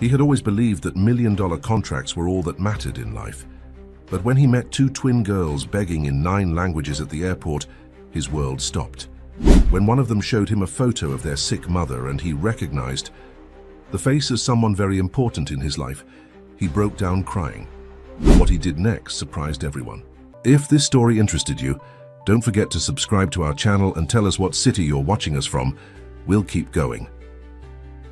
He had always believed that million-dollar contracts were all that mattered in life. But when he met two twin girls begging in 9 languages at the airport, his world stopped. When one of them showed him a photo of their sick mother and he recognized the face as someone very important in his life, he broke down crying. What he did next surprised everyone. If this story interested you, don't forget to subscribe to our channel and tell us what city you're watching us from. We'll keep going.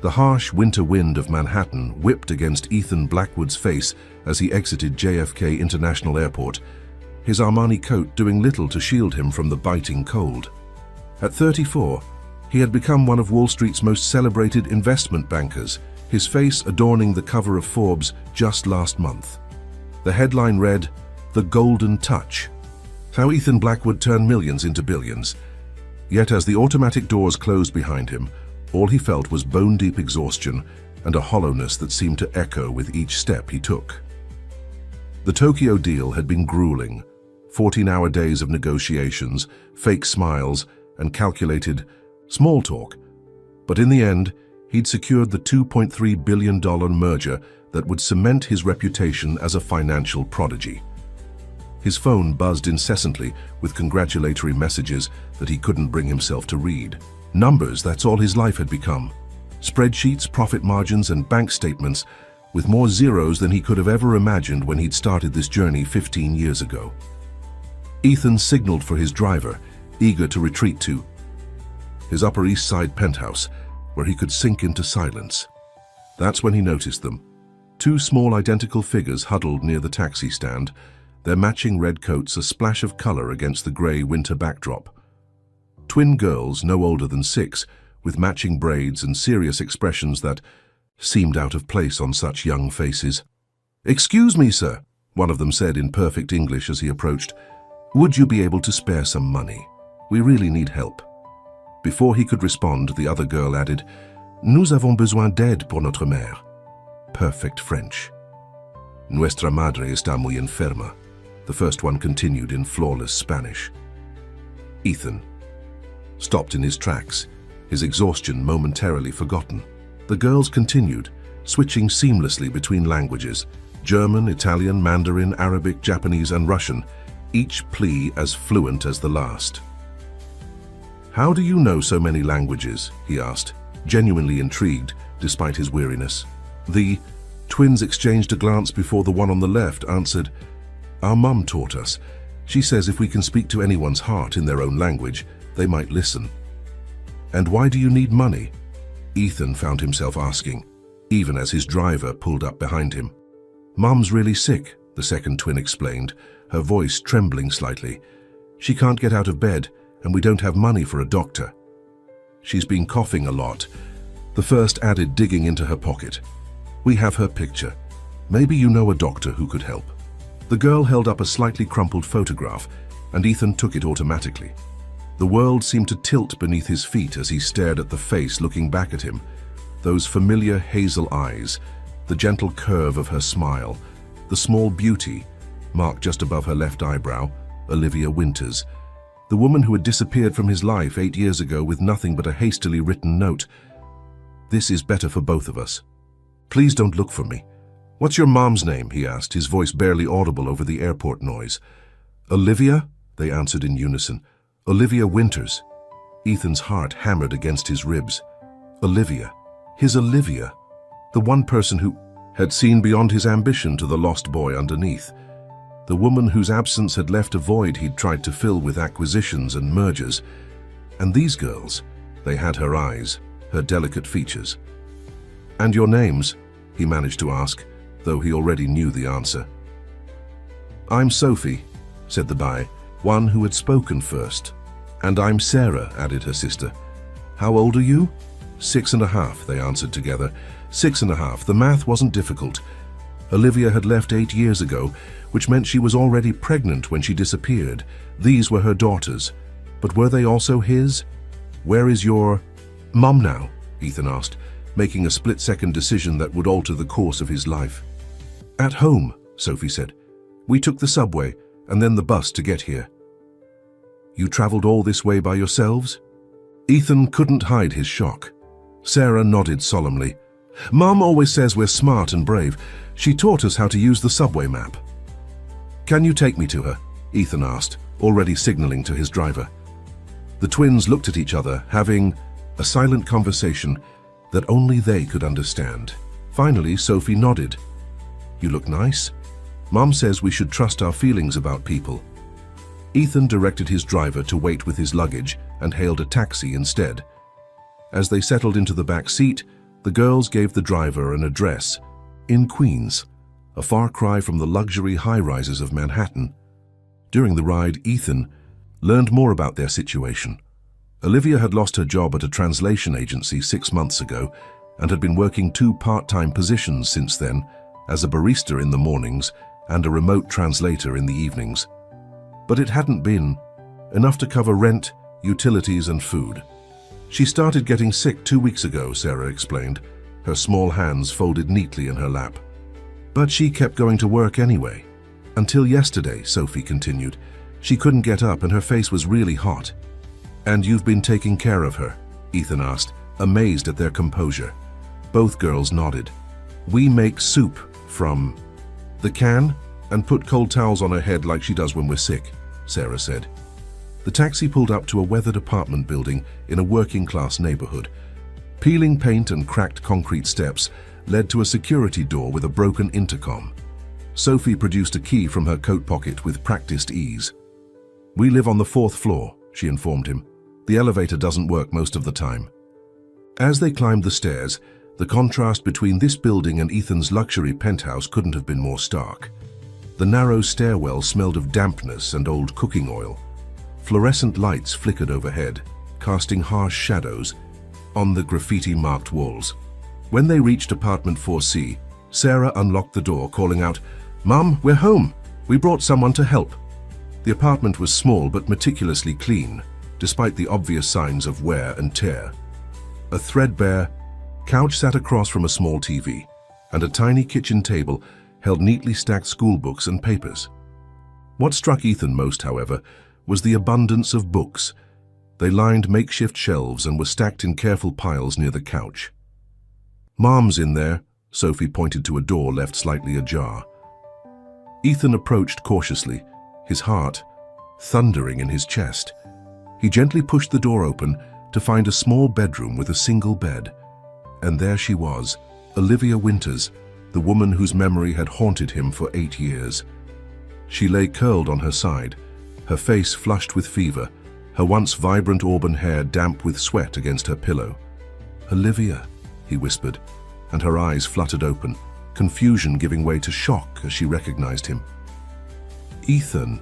The harsh winter wind of Manhattan whipped against Ethan Blackwood's face as he exited JFK International Airport, his Armani coat doing little to shield him from the biting cold. At 34, he had become one of Wall Street's most celebrated investment bankers, his face adorning the cover of Forbes just last month. The headline read, "The Golden Touch," how Ethan Blackwood turned millions into billions. Yet as the automatic doors closed behind him, all he felt was bone-deep exhaustion and a hollowness that seemed to echo with each step he took. The Tokyo deal had been grueling. 14-hour days of negotiations, fake smiles, and calculated small talk. But in the end, he'd secured the $2.3 billion merger that would cement his reputation as a financial prodigy. His phone buzzed incessantly with congratulatory messages that he couldn't bring himself to read. Numbers, that's all his life had become. Spreadsheets, profit margins, and bank statements with more zeros than he could have ever imagined when he'd started this journey 15 years ago. Ethan signaled for his driver, eager to retreat to his Upper East Side penthouse, where he could sink into silence. That's when he noticed them. 2 small identical figures huddled near the taxi stand, their matching red coats a splash of color against the gray winter backdrop. Twin girls no older than 6, with matching braids and serious expressions that seemed out of place on such young faces. "Excuse me, sir," one of them said in perfect English as he approached. "Would you be able to spare some money? We really need help." Before he could respond, the other girl added, "Nous avons besoin d'aide pour notre mère." Perfect French. "Nuestra madre está muy enferma," the first one continued in flawless Spanish. Ethan stopped in his tracks, his exhaustion momentarily forgotten. The girls continued, switching seamlessly between languages: German, Italian, Mandarin, Arabic, Japanese, and Russian, each plea as fluent as the last. "How do you know so many languages?" he asked, genuinely intrigued despite his weariness. The twins exchanged a glance before the one on the left answered, "Our mum taught us. She says if we can speak to anyone's heart in their own language, they might listen." "And why do you need money?" Ethan found himself asking, even as his driver pulled up behind him. "Mum's really sick," the second twin explained, her voice trembling slightly. "She can't get out of bed, and we don't have money for a doctor." "She's been coughing a lot," the first added, digging into her pocket. "We have her picture. Maybe you know a doctor who could help." The girl held up a slightly crumpled photograph, and Ethan took it automatically. The world seemed to tilt beneath his feet as he stared at the face looking back at him. Those familiar hazel eyes, the gentle curve of her smile, the small beauty, marked just above her left eyebrow, Olivia Winters, the woman who had disappeared from his life 8 years ago with nothing but a hastily written note. "This is better for both of us. Please don't look for me." "What's your mom's name?" he asked, his voice barely audible over the airport noise. "Olivia?" they answered in unison. "Olivia Winters." Ethan's heart hammered against his ribs. Olivia. His Olivia. The one person who had seen beyond his ambition to the lost boy underneath. The woman whose absence had left a void he'd tried to fill with acquisitions and mergers. And these girls, they had her eyes, her delicate features. "And your names?" he managed to ask, though he already knew the answer. "I'm Sophie," said the boy, one who had spoken first. "And I'm Sarah," added her sister. "How old are you?" 6.5, they answered together. 6.5, the math wasn't difficult. Olivia had left 8 years ago, which meant she was already pregnant when she disappeared. These were her daughters. But were they also his? "Where is your mum now?" Ethan asked, making a split-second decision that would alter the course of his life. "At home," Sophie said. "We took the subway and then the bus to get here." "You traveled all this way by yourselves?" Ethan couldn't hide his shock. Sarah nodded solemnly. Mom always says we're smart and brave. She taught us how to use the subway map. Can you take me to her? Ethan asked, already signaling to his driver. The twins looked at each other, having a silent conversation that only they could understand. Finally, Sophie nodded. You look nice. Mom says we should trust our feelings about people. Ethan directed his driver to wait with his luggage and hailed a taxi instead. As they settled into the back seat, the girls gave the driver an address in Queens, a far cry from the luxury high-rises of Manhattan. During the ride, Ethan learned more about their situation. Olivia had lost her job at a translation agency 6 months ago and had been working 2 part-time positions since then, as a barista in the mornings and a remote translator in the evenings. But it hadn't been enough to cover rent, utilities, and food. She started getting sick 2 weeks ago, Sarah explained, her small hands folded neatly in her lap. But she kept going to work anyway. Until yesterday, Sophie continued. She couldn't get up and her face was really hot. And you've been taking care of her? Ethan asked, amazed at their composure. Both girls nodded. We make soup from the can and put cold towels on her head like she does when we're sick, Sarah said. The taxi pulled up to a weathered apartment building in a working-class neighborhood. Peeling paint and cracked concrete steps led to a security door with a broken intercom. Sophie produced a key from her coat pocket with practiced ease. We live on the 4th floor, she informed him. The elevator doesn't work most of the time. As they climbed the stairs, the contrast between this building and Ethan's luxury penthouse couldn't have been more stark. The narrow stairwell smelled of dampness and old cooking oil. Fluorescent lights flickered overhead, casting harsh shadows on the graffiti-marked walls. When they reached apartment 4C, Sarah unlocked the door, calling out, "Mum, we're home. We brought someone to help." The apartment was small but meticulously clean, despite the obvious signs of wear and tear. A threadbare couch sat across from a small TV, and a tiny kitchen table held neatly stacked school books and papers. What struck Ethan most, however, was the abundance of books. They lined makeshift shelves and were stacked in careful piles near the couch. "Mom's in there," Sophie pointed to a door left slightly ajar. Ethan approached cautiously, his heart thundering in his chest. He gently pushed the door open to find a small bedroom with a single bed. And there she was, Olivia Winters, the woman whose memory had haunted him for 8 years. She lay curled on her side, her face flushed with fever, her once vibrant auburn hair damp with sweat against her pillow. "Olivia," he whispered, and her eyes fluttered open, confusion giving way to shock as she recognized him. "Ethan,"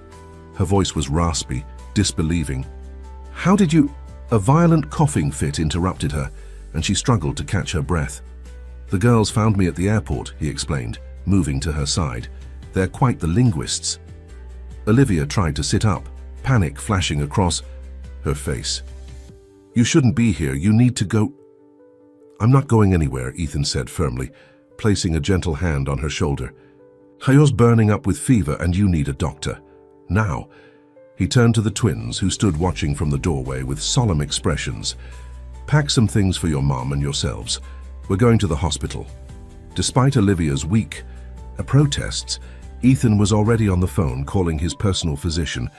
her voice was raspy, disbelieving. "How did you—" A violent coughing fit interrupted her, and she struggled to catch her breath. "The girls found me at the airport," he explained, moving to her side. "They're quite the linguists." Olivia tried to sit up, panic flashing across her face. "You shouldn't be here. You need to go." "I'm not going anywhere," Ethan said firmly, placing a gentle hand on her shoulder. "Hayo's burning up with fever and you need a doctor. Now." He turned to the twins, who stood watching from the doorway with solemn expressions. "Pack some things for your mom and yourselves. We're going to the hospital." Despite Olivia's weak protests, Ethan was already on the phone calling his personal physician.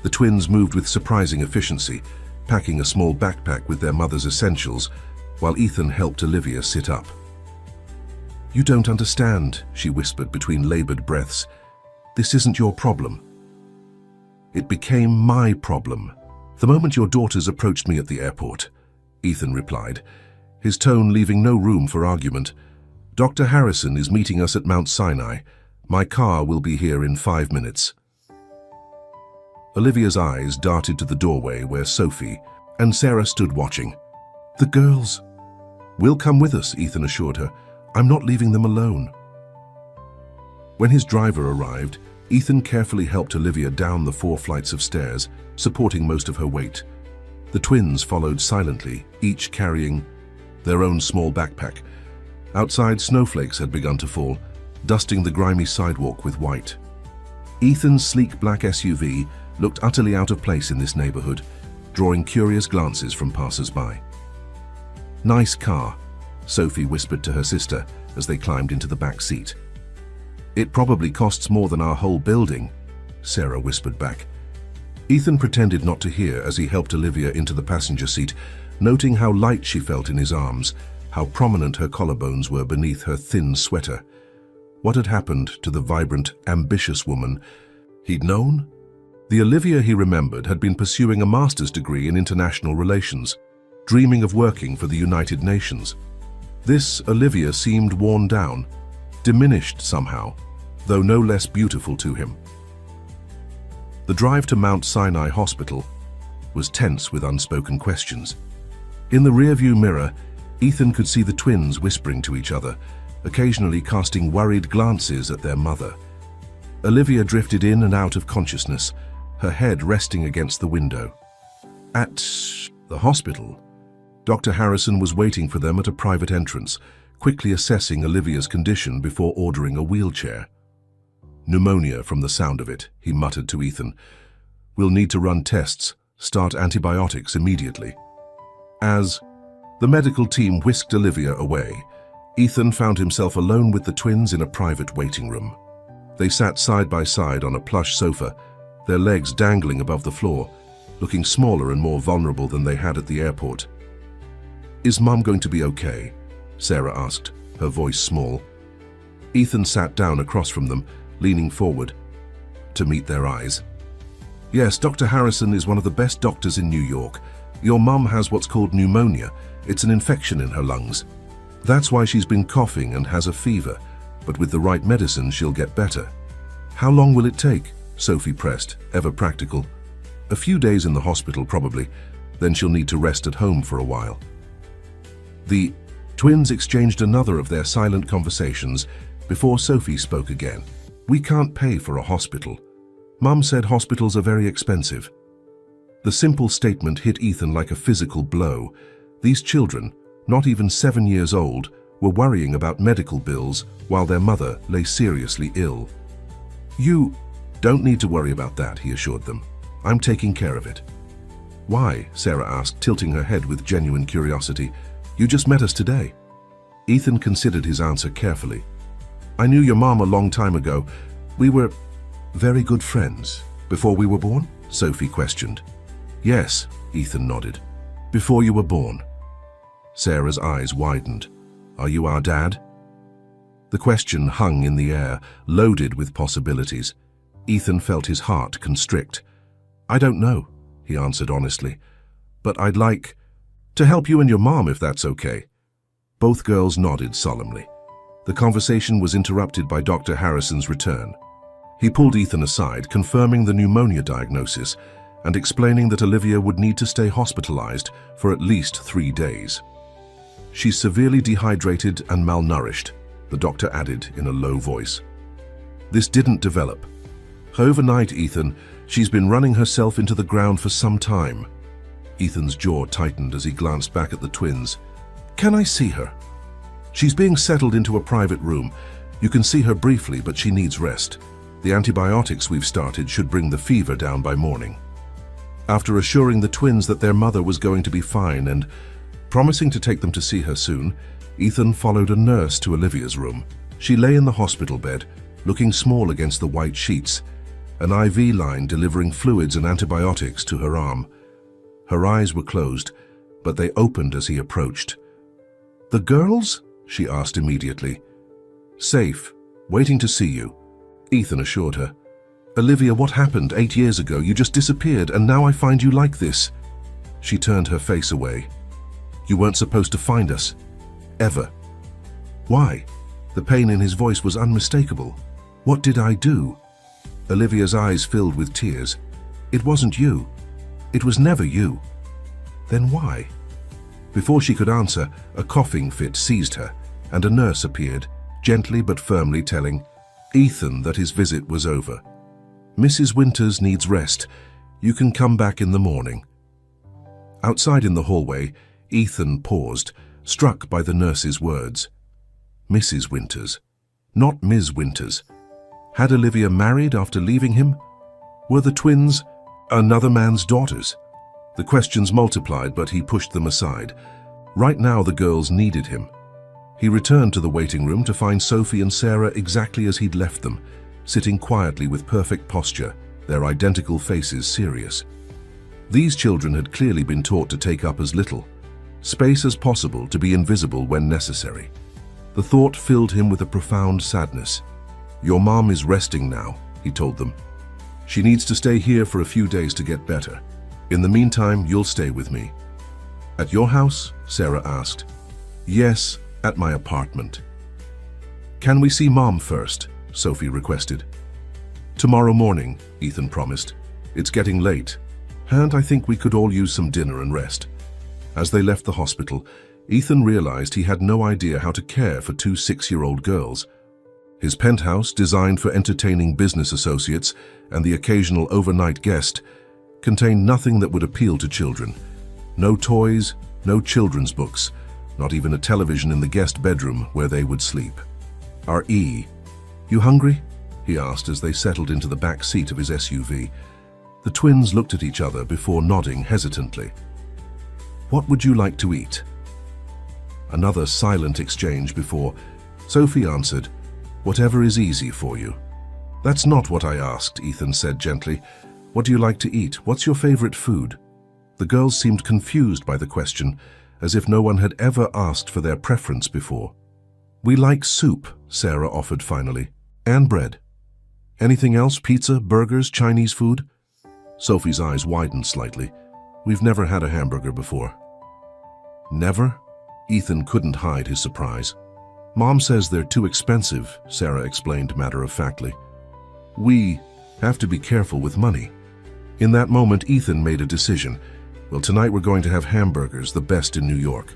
The twins moved with surprising efficiency, packing a small backpack with their mother's essentials, while Ethan helped Olivia sit up. "You don't understand," she whispered between labored breaths. "This isn't your problem." "It became my problem the moment your daughters approached me at the airport," Ethan replied, his tone leaving no room for argument. "Dr. Harrison is meeting us at Mount Sinai. My car will be here in 5 minutes." Olivia's eyes darted to the doorway where Sophie and Sarah stood watching. "The girls." "Will come with us," Ethan assured her. "I'm not leaving them alone." When his driver arrived, Ethan carefully helped Olivia down the 4 flights of stairs, supporting most of her weight. The twins followed silently, each carrying their own small backpack. Outside, snowflakes had begun to fall, dusting the grimy sidewalk with white. Ethan's sleek black SUV looked utterly out of place in this neighborhood, drawing curious glances from passers-by. "Nice car," Sophie whispered to her sister as they climbed into the back seat. "It probably costs more than our whole building," Sarah whispered back. Ethan pretended not to hear as he helped Olivia into the passenger seat, noting how light she felt in his arms, how prominent her collarbones were beneath her thin sweater. What had happened to the vibrant, ambitious woman he'd known? The Olivia he remembered had been pursuing a master's degree in international relations, dreaming of working for the United Nations. This Olivia seemed worn down, diminished somehow, though no less beautiful to him. The drive to Mount Sinai Hospital was tense with unspoken questions. In the rearview mirror, Ethan could see the twins whispering to each other, occasionally casting worried glances at their mother. Olivia drifted in and out of consciousness, her head resting against the window. At the hospital, Dr. Harrison was waiting for them at a private entrance, quickly assessing Olivia's condition before ordering a wheelchair. "Pneumonia from the sound of it," he muttered to Ethan. "We'll need to run tests, start antibiotics immediately." As the medical team whisked Olivia away, Ethan found himself alone with the twins in a private waiting room. They sat side by side on a plush sofa, their legs dangling above the floor, looking smaller and more vulnerable than they had at the airport. "Is Mum going to be okay?" Sarah asked, her voice small. Ethan sat down across from them, leaning forward to meet their eyes. "Yes, Dr. Harrison is one of the best doctors in New York. Your mum has what's called pneumonia. It's an infection in her lungs. That's why she's been coughing and has a fever, but with the right medicine she'll get better." "How long will it take?" Sophie pressed, ever practical. "A few days in the hospital probably, then she'll need to rest at home for a while." The twins exchanged another of their silent conversations before Sophie spoke again. "We can't pay for a hospital. Mum said hospitals are very expensive." The simple statement hit Ethan like a physical blow. These children, not even 7 years old, were worrying about medical bills while their mother lay seriously ill. "You don't need to worry about that," he assured them. "I'm taking care of it." "Why?" Sarah asked, tilting her head with genuine curiosity. "You just met us today." Ethan considered his answer carefully. "I knew your mom a long time ago. We were very good friends." "Before we were born?" Sophie questioned. "Yes," Ethan nodded. "Before you were born." Sarah's eyes widened. "Are you our dad?" The question hung in the air, loaded with possibilities. Ethan felt his heart constrict. "I don't know," he answered honestly. "But I'd like to help you and your mom if that's okay." Both girls nodded solemnly. The conversation was interrupted by Dr. Harrison's return. He pulled Ethan aside, confirming the pneumonia diagnosis and explaining that Olivia would need to stay hospitalized for at least 3 days. "She's severely dehydrated and malnourished," the doctor added in a low voice. "This didn't develop. Overnight, Ethan, she's been running herself into the ground for some time." Ethan's jaw tightened as he glanced back at the twins. "Can I see her?" "She's being settled into a private room. You can see her briefly, but she needs rest. The antibiotics we've started should bring the fever down by morning." After assuring the twins that their mother was going to be fine and promising to take them to see her soon, Ethan followed a nurse to Olivia's room. She lay in the hospital bed, looking small against the white sheets, an IV line delivering fluids and antibiotics to her arm. Her eyes were closed, but they opened as he approached. "The girls?" she asked immediately. "Safe, waiting to see you," Ethan assured her. "Olivia, what happened 8 years ago? You just disappeared, and now I find you like this." She turned her face away. "You weren't supposed to find us. Ever." "Why?" The pain in his voice was unmistakable. "What did I do?" Olivia's eyes filled with tears. "It wasn't you. It was never you." "Then why?" Before she could answer, a coughing fit seized her, and a nurse appeared, gently but firmly telling Ethan that his visit was over. "Mrs. Winters needs rest. You can come back in the morning." Outside in the hallway, Ethan paused, struck by the nurse's words. Mrs. Winters, not Ms. Winters. Had Olivia married after leaving him? Were the twins another man's daughters? The questions multiplied, but he pushed them aside. Right now the girls needed him. He returned to the waiting room to find Sophie and Sarah exactly as he'd left them, sitting quietly with perfect posture, their identical faces serious. These children had clearly been taught to take up as little space as possible, to be invisible when necessary. The thought filled him with a profound sadness. "Your mom is resting now," he told them. "She needs to stay here for a few days to get better. In the meantime, you'll stay with me." "At your house?" Sarah asked. "Yes, at my apartment." "Can we see Mom first?" Sophie requested. "Tomorrow morning," Ethan promised. "It's getting late, and I think we could all use some dinner and rest." As they left the hospital, Ethan realized he had no idea how to care for two 6-year-old girls. His penthouse, designed for entertaining business associates and the occasional overnight guest, contained nothing that would appeal to children. No toys, no children's books, not even a television in the guest bedroom where they would sleep. "R.E., you hungry?" he asked as they settled into the back seat of his SUV. The twins looked at each other before nodding hesitantly. "What would you like to eat?" Another silent exchange before Sophie answered, "Whatever is easy for you." "That's not what I asked," Ethan said gently. "What do you like to eat? What's your favorite food?" The girls seemed confused by the question, as if no one had ever asked for their preference before. "We like soup," Sarah offered finally, "and bread." "Anything else? Pizza, burgers, Chinese food?" Sophie's eyes widened slightly. "We've never had a hamburger before." "Never?" Ethan couldn't hide his surprise. "Mom says they're too expensive," Sarah explained matter-of-factly. "We have to be careful with money." In that moment, Ethan made a decision. "Well, tonight we're going to have hamburgers, the best in New York."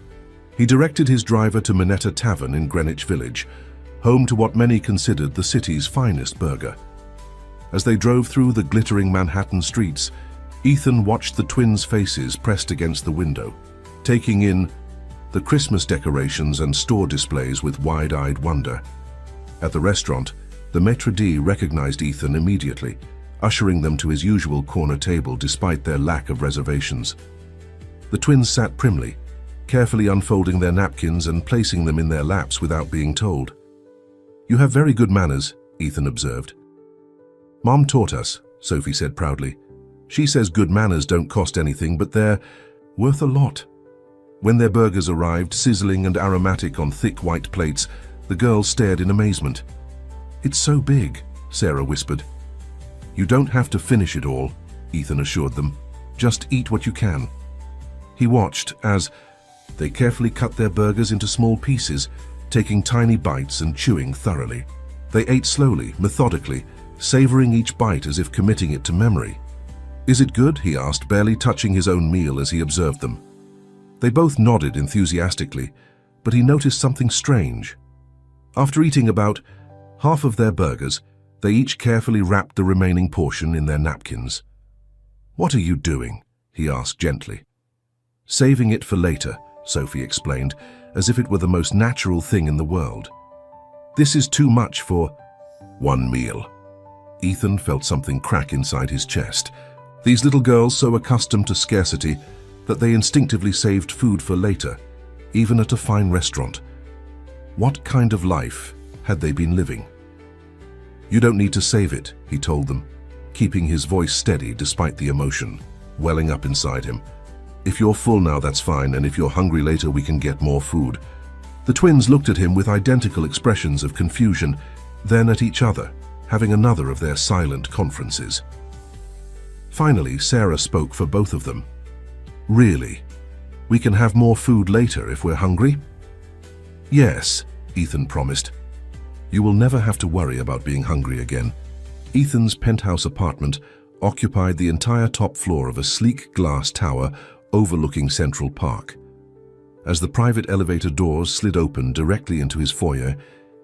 He directed his driver to Minetta Tavern in Greenwich Village, home to what many considered the city's finest burger. As they drove through the glittering Manhattan streets, Ethan watched the twins' faces pressed against the window, taking in the Christmas decorations and store displays with wide-eyed wonder. At the restaurant, the maître d' recognized Ethan immediately, ushering them to his usual corner table despite their lack of reservations. The twins sat primly, carefully unfolding their napkins and placing them in their laps without being told. "You have very good manners," Ethan observed. "Mom taught us," Sophie said proudly. "She says good manners don't cost anything, but they're worth a lot." When their burgers arrived, sizzling and aromatic on thick white plates, the girls stared in amazement. "It's so big," Sarah whispered. "You don't have to finish it all," Ethan assured them. "Just eat what you can." He watched as they carefully cut their burgers into small pieces, taking tiny bites and chewing thoroughly. They ate slowly, methodically, savoring each bite as if committing it to memory. "Is it good?" he asked, barely touching his own meal as he observed them. They both nodded enthusiastically, but he noticed something strange. After eating about half of their burgers, they each carefully wrapped the remaining portion in their napkins. "What are you doing?" he asked gently. "Saving it for later," Sophie explained, as if it were the most natural thing in the world. "This is too much for one meal." Ethan felt something crack inside his chest. These little girls, so accustomed to scarcity that they instinctively saved food for later, even at a fine restaurant. What kind of life had they been living? "You don't need to save it," he told them, keeping his voice steady despite the emotion welling up inside him. "If you're full now, that's fine, and if you're hungry later, we can get more food." The twins looked at him with identical expressions of confusion, then at each other, having another of their silent conferences. Finally, Sarah spoke for both of them. "Really? We can have more food later if we're hungry?" "Yes," Ethan promised. "You will never have to worry about being hungry again." Ethan's penthouse apartment occupied the entire top floor of a sleek glass tower overlooking Central Park. As the private elevator doors slid open directly into his foyer,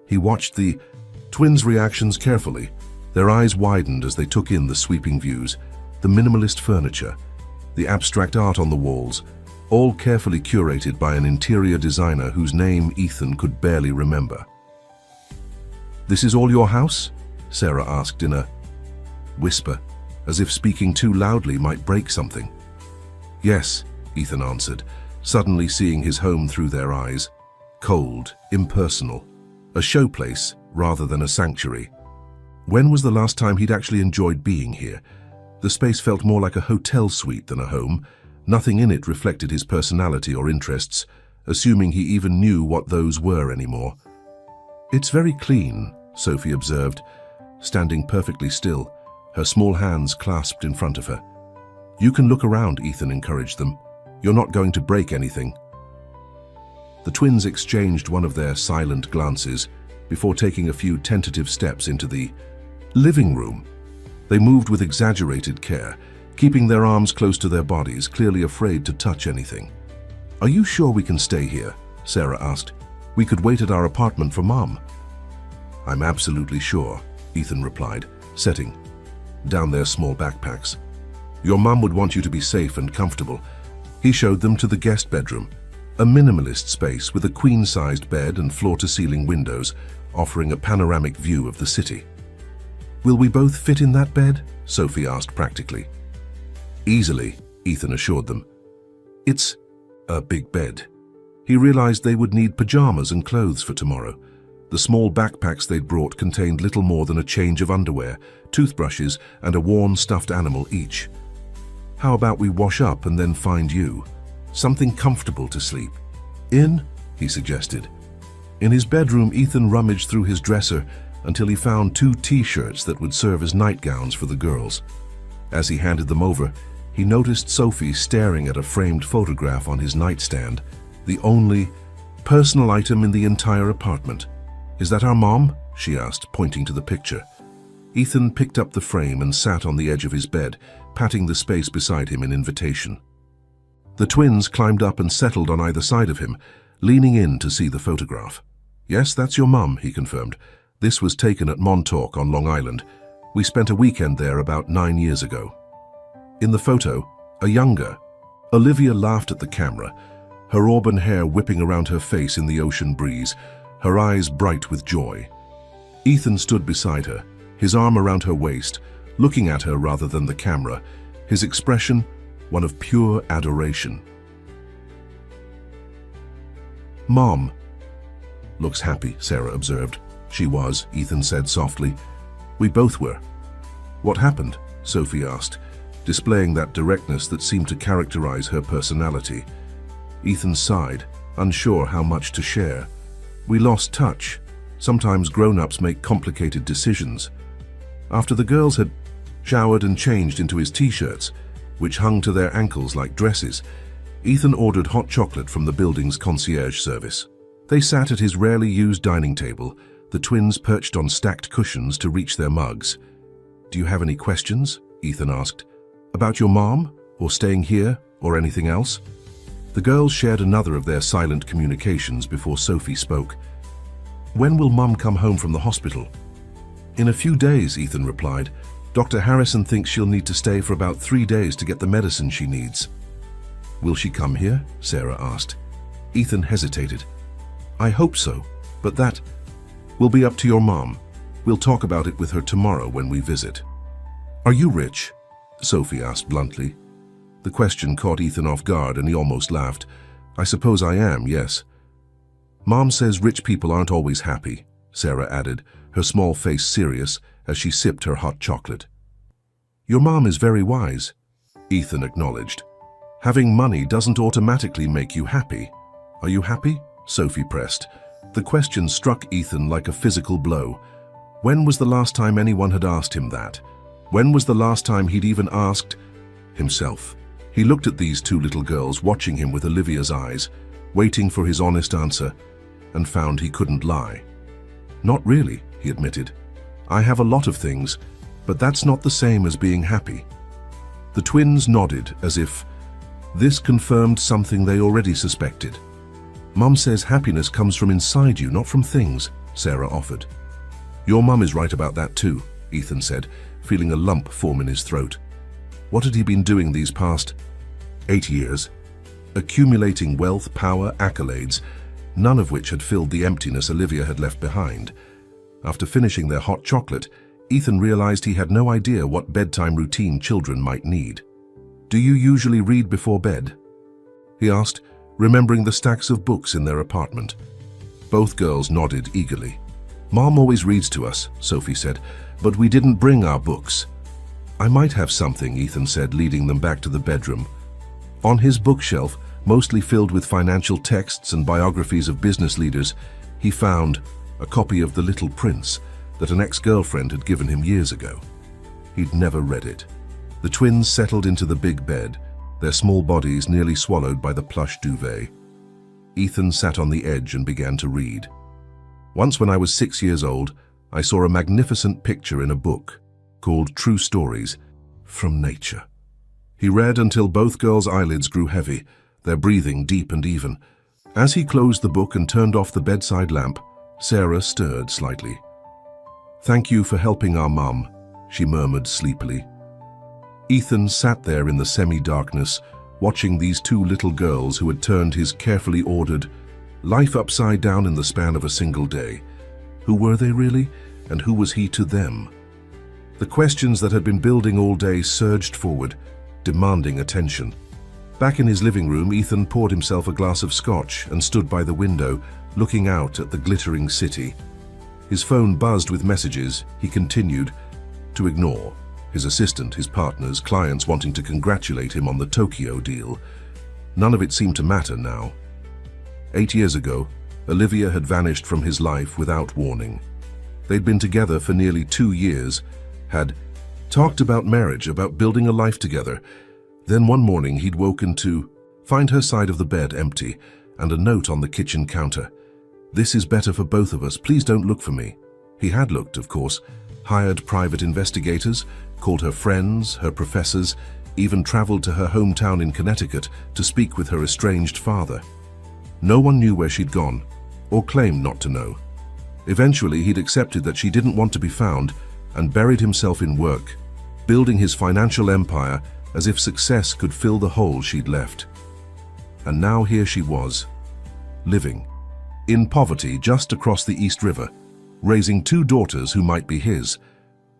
he watched the twins' reactions carefully. Their eyes widened as they took in the sweeping views, the minimalist furniture, the abstract art on the walls, all carefully curated by an interior designer whose name Ethan could barely remember. "This is all your house?" Sarah asked in a whisper, as if speaking too loudly might break something. "Yes," Ethan answered, suddenly seeing his home through their eyes. cold, impersonal, a showplace rather than a sanctuary. When was the last time he'd actually enjoyed being here? The space felt more like a hotel suite than a home. Nothing in it reflected his personality or interests, assuming he even knew what those were anymore. "It's very clean," Sophie observed, standing perfectly still, her small hands clasped in front of her. "You can look around," Ethan encouraged them. "You're not going to break anything." The twins exchanged one of their silent glances before taking a few tentative steps into the living room. They moved with exaggerated care, keeping their arms close to their bodies, clearly afraid to touch anything. "Are you sure we can stay here?" Sarah asked. "We could wait at our apartment for Mom." "I'm absolutely sure," Ethan replied, setting down their small backpacks. "Your mum would want you to be safe and comfortable." He showed them to the guest bedroom, a minimalist space with a queen-sized bed and floor-to-ceiling windows, offering a panoramic view of the city. "Will we both fit in that bed?" Sophie asked practically. "Easily," Ethan assured them. "It's a big bed." He realized they would need pajamas and clothes for tomorrow. The small backpacks they'd brought contained little more than a change of underwear, toothbrushes, and a worn stuffed animal each. "How about we wash up and then find you something comfortable to sleep in?" he suggested. In his bedroom, Ethan rummaged through his dresser until he found 2 t-shirts that would serve as nightgowns for the girls. As he handed them over, he noticed Sophie staring at a framed photograph on his nightstand, the only personal item in the entire apartment. "Is that our mom?" she asked, pointing to the picture. Ethan picked up the frame and sat on the edge of his bed, patting the space beside him in invitation. The twins climbed up and settled on either side of him, leaning in to see the photograph. "Yes, that's your mum," he confirmed. "This was taken at Montauk on Long Island. We spent a weekend there about 9 years ago." In the photo, a younger Olivia laughed at the camera, her auburn hair whipping around her face in the ocean breeze, her eyes bright with joy. Ethan stood beside her, his arm around her waist, looking at her rather than the camera, his expression one of pure adoration. "Mom looks happy," Sarah observed. "She was," Ethan said softly. "We both were." "What happened?" Sophie asked, displaying that directness that seemed to characterize her personality. Ethan sighed, unsure how much to share. "We lost touch. Sometimes grown-ups make complicated decisions." After the girls had showered and changed into his t-shirts, which hung to their ankles like dresses, Ethan ordered hot chocolate from the building's concierge service. They sat at his rarely used dining table, the twins perched on stacked cushions to reach their mugs. "Do you have any questions?" Ethan asked. "About your mom, or staying here, or anything else?" The girls shared another of their silent communications before Sophie spoke. "When will Mum come home from the hospital?" "In a few days," Ethan replied. "Dr. Harrison thinks she'll need to stay for about 3 days to get the medicine she needs." "Will she come here?" Sarah asked. Ethan hesitated. "I hope so, but that will be up to your mom. We'll talk about it with her tomorrow when we visit." "Are you rich?" Sophie asked bluntly. The question caught Ethan off guard and he almost laughed. "I suppose I am, yes." "Mom says rich people aren't always happy," Sarah added, her small face serious as she sipped her hot chocolate. "Your mom is very wise," Ethan acknowledged. "Having money doesn't automatically make you happy. Are you happy?" Sophie pressed. The question struck Ethan like a physical blow. When was the last time anyone had asked him that? When was the last time he'd even asked himself? He looked at these 2 little girls watching him with Olivia's eyes, waiting for his honest answer, and found he couldn't lie. "Not really," he admitted. "I have a lot of things, but that's not the same as being happy." The twins nodded as if this confirmed something they already suspected. "Mum says happiness comes from inside you, not from things," Sarah offered. "Your mum is right about that too," Ethan said, feeling a lump form in his throat. What had he been doing these past 8 years? Accumulating wealth, power, accolades, none of which had filled the emptiness Olivia had left behind. After finishing their hot chocolate, Ethan realized he had no idea what bedtime routine children might need. "Do you usually read before bed?" he asked, remembering the stacks of books in their apartment. Both girls nodded eagerly. "Mom always reads to us," Sophie said, "but we didn't bring our books." "I might have something," Ethan said, leading them back to the bedroom. On his bookshelf, mostly filled with financial texts and biographies of business leaders, he found a copy of The Little Prince that an ex-girlfriend had given him years ago. He'd never read it. The twins settled into the big bed, their small bodies nearly swallowed by the plush duvet. Ethan sat on the edge and began to read. "Once when I was 6 years old, I saw a magnificent picture in a book called True Stories from Nature." He read until both girls' eyelids grew heavy, their breathing deep and even. As he closed the book and turned off the bedside lamp, Sarah stirred slightly. "Thank you for helping our mum," she murmured sleepily. Ethan sat there in the semi-darkness, watching these two little girls who had turned his carefully ordered life upside down in the span of a single day. Who were they really, and who was he to them? The questions that had been building all day surged forward, demanding attention. Back in his living room, Ethan poured himself a glass of scotch and stood by the window, looking out at the glittering city. His phone buzzed with messages he continued to ignore. His assistant, his partners, clients wanting to congratulate him on the Tokyo deal. None of it seemed to matter now. 8 years ago, Olivia had vanished from his life without warning. They'd been together for nearly 2 years, had talked about marriage, about building a life together. Then one morning he'd woken to find her side of the bed empty and a note on the kitchen counter. "This is better for both of us. Please don't look for me." He had looked, of course, hired private investigators, called her friends, her professors, even traveled to her hometown in Connecticut to speak with her estranged father. No one knew where she'd gone, or claimed not to know. Eventually, he'd accepted that she didn't want to be found and buried himself in work, building his financial empire as if success could fill the hole she'd left. And now here she was, living in poverty just across the East River, raising 2 daughters who might be his.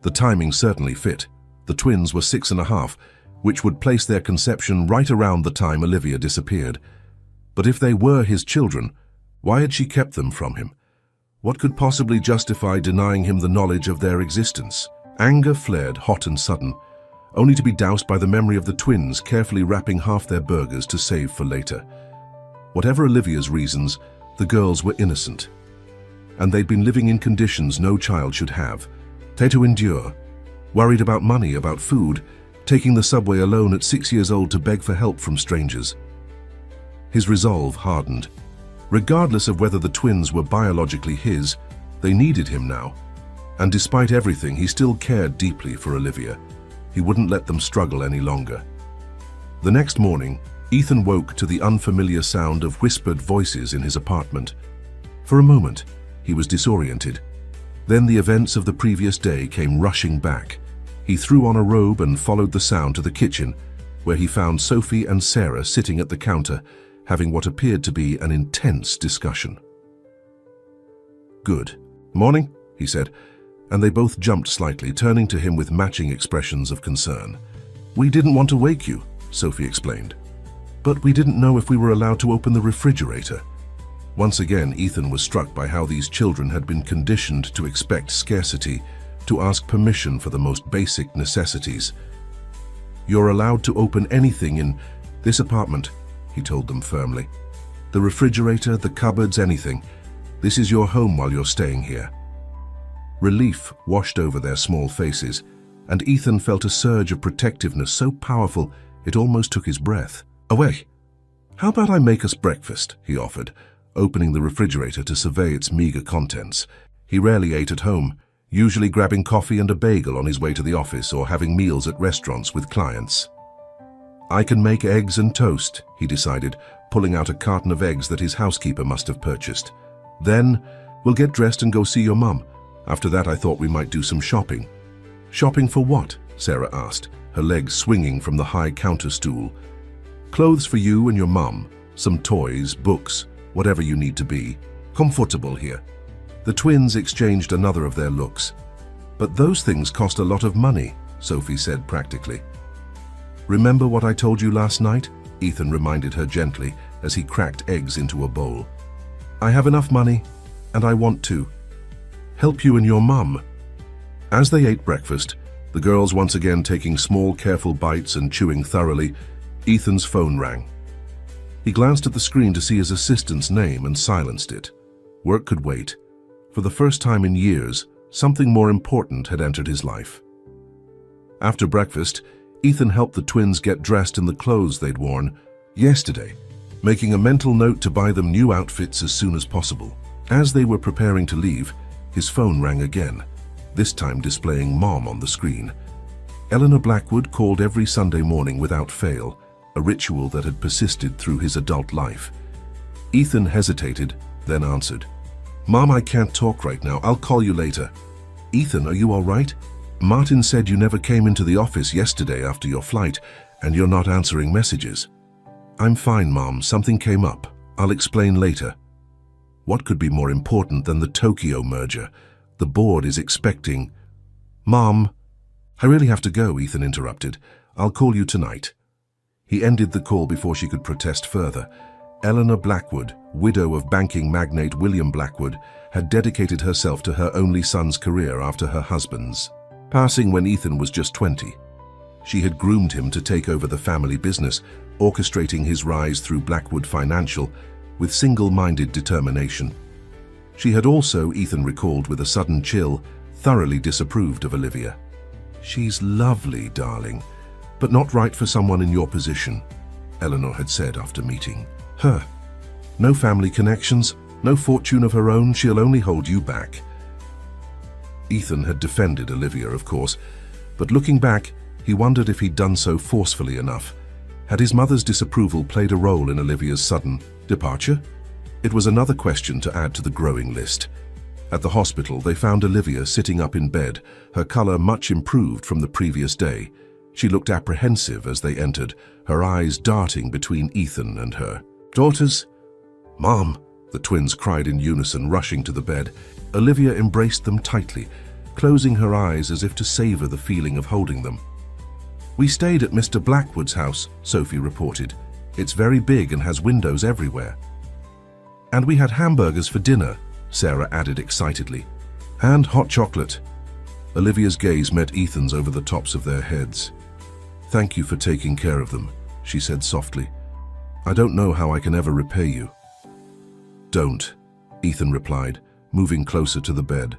The timing certainly fit. The twins were 6.5, which would place their conception right around the time Olivia disappeared. But if they were his children, why had she kept them from him? What could possibly justify denying him the knowledge of their existence? Anger flared hot and sudden, only to be doused by the memory of the twins carefully wrapping half their burgers to save for later. Whatever Olivia's reasons, the girls were innocent. And they'd been living in conditions no child should have. They had to endure, worried about money, about food, taking the subway alone at 6 years old to beg for help from strangers. His resolve hardened. Regardless of whether the twins were biologically his, they needed him now. And despite everything, he still cared deeply for Olivia. He wouldn't let them struggle any longer. The next morning, Ethan woke to the unfamiliar sound of whispered voices in his apartment. For a moment, he was disoriented. Then the events of the previous day came rushing back. He threw on a robe and followed the sound to the kitchen, where he found Sophie and Sarah sitting at the counter, having what appeared to be an intense discussion. "Good morning," he said, and they both jumped slightly, turning to him with matching expressions of concern. "We didn't want to wake you," Sophie explained, "but we didn't know if we were allowed to open the refrigerator." Once again, Ethan was struck by how these children had been conditioned to expect scarcity, to ask permission for the most basic necessities. "You're allowed to open anything in this apartment," he told them firmly. "The refrigerator, the cupboards, anything. This is your home while you're staying here." Relief washed over their small faces, and Ethan felt a surge of protectiveness so powerful it almost took his breath away. "How about I make us breakfast?" he offered, opening the refrigerator to survey its meager contents. He rarely ate at home, usually grabbing coffee and a bagel on his way to the office or having meals at restaurants with clients. "I can make eggs and toast," he decided, pulling out a carton of eggs that his housekeeper must have purchased. "Then we'll get dressed and go see your mum. After that, I thought we might do some shopping." "Shopping for what?" Sarah asked, her legs swinging from the high counter stool. "Clothes for you and your mum, some toys, books, whatever you need to be comfortable here." The twins exchanged another of their looks. "But those things cost a lot of money," Sophie said practically. "Remember what I told you last night?" Ethan reminded her gently as he cracked eggs into a bowl. "I have enough money, and I want to help you and your mum." As they ate breakfast, the girls once again taking small, careful bites and chewing thoroughly, Ethan's phone rang. He glanced at the screen to see his assistant's name and silenced it. Work could wait. For the first time in years, something more important had entered his life. After breakfast, Ethan helped the twins get dressed in the clothes they'd worn yesterday, making a mental note to buy them new outfits as soon as possible. As they were preparing to leave, his phone rang again, this time displaying Mom on the screen. Eleanor Blackwood called every Sunday morning without fail, a ritual that had persisted through his adult life. Ethan hesitated, then answered. "Mom, I can't talk right now. I'll call you later." "Ethan, are you all right? Martin said you never came into the office yesterday after your flight, and you're not answering messages." "I'm fine, Mom. Something came up. I'll explain later." What could be more important than the Tokyo merger? The board is expecting... "Mom, I really have to go," Ethan interrupted. "I'll call you tonight." He ended the call before she could protest further. Eleanor Blackwood, widow of banking magnate William Blackwood, had dedicated herself to her only son's career after her husband's passing when Ethan was just 20. She had groomed him to take over the family business, orchestrating his rise through Blackwood Financial with single-minded determination. She had also, Ethan recalled with a sudden chill, thoroughly disapproved of Olivia. "She's lovely, darling, but not right for someone in your position," Eleanor had said after meeting her. "No family connections, no fortune of her own, she'll only hold you back." Ethan had defended Olivia, of course, but looking back, he wondered if he'd done so forcefully enough. Had his mother's disapproval played a role in Olivia's sudden departure? It was another question to add to the growing list. At the hospital, they found Olivia sitting up in bed, her color much improved from the previous day. She looked apprehensive as they entered, her eyes darting between Ethan and her. "Daughters?" "Mom!" the twins cried in unison, rushing to the bed. Olivia embraced them tightly, closing her eyes as if to savor the feeling of holding them. "We stayed at Mr. Blackwood's house," Sophie reported. "It's very big and has windows everywhere." "And we had hamburgers for dinner," Sarah added excitedly. "And hot chocolate." Olivia's gaze met Ethan's over the tops of their heads. "Thank you for taking care of them," she said softly. "I don't know how I can ever repay you." "Don't," Ethan replied, moving closer to the bed.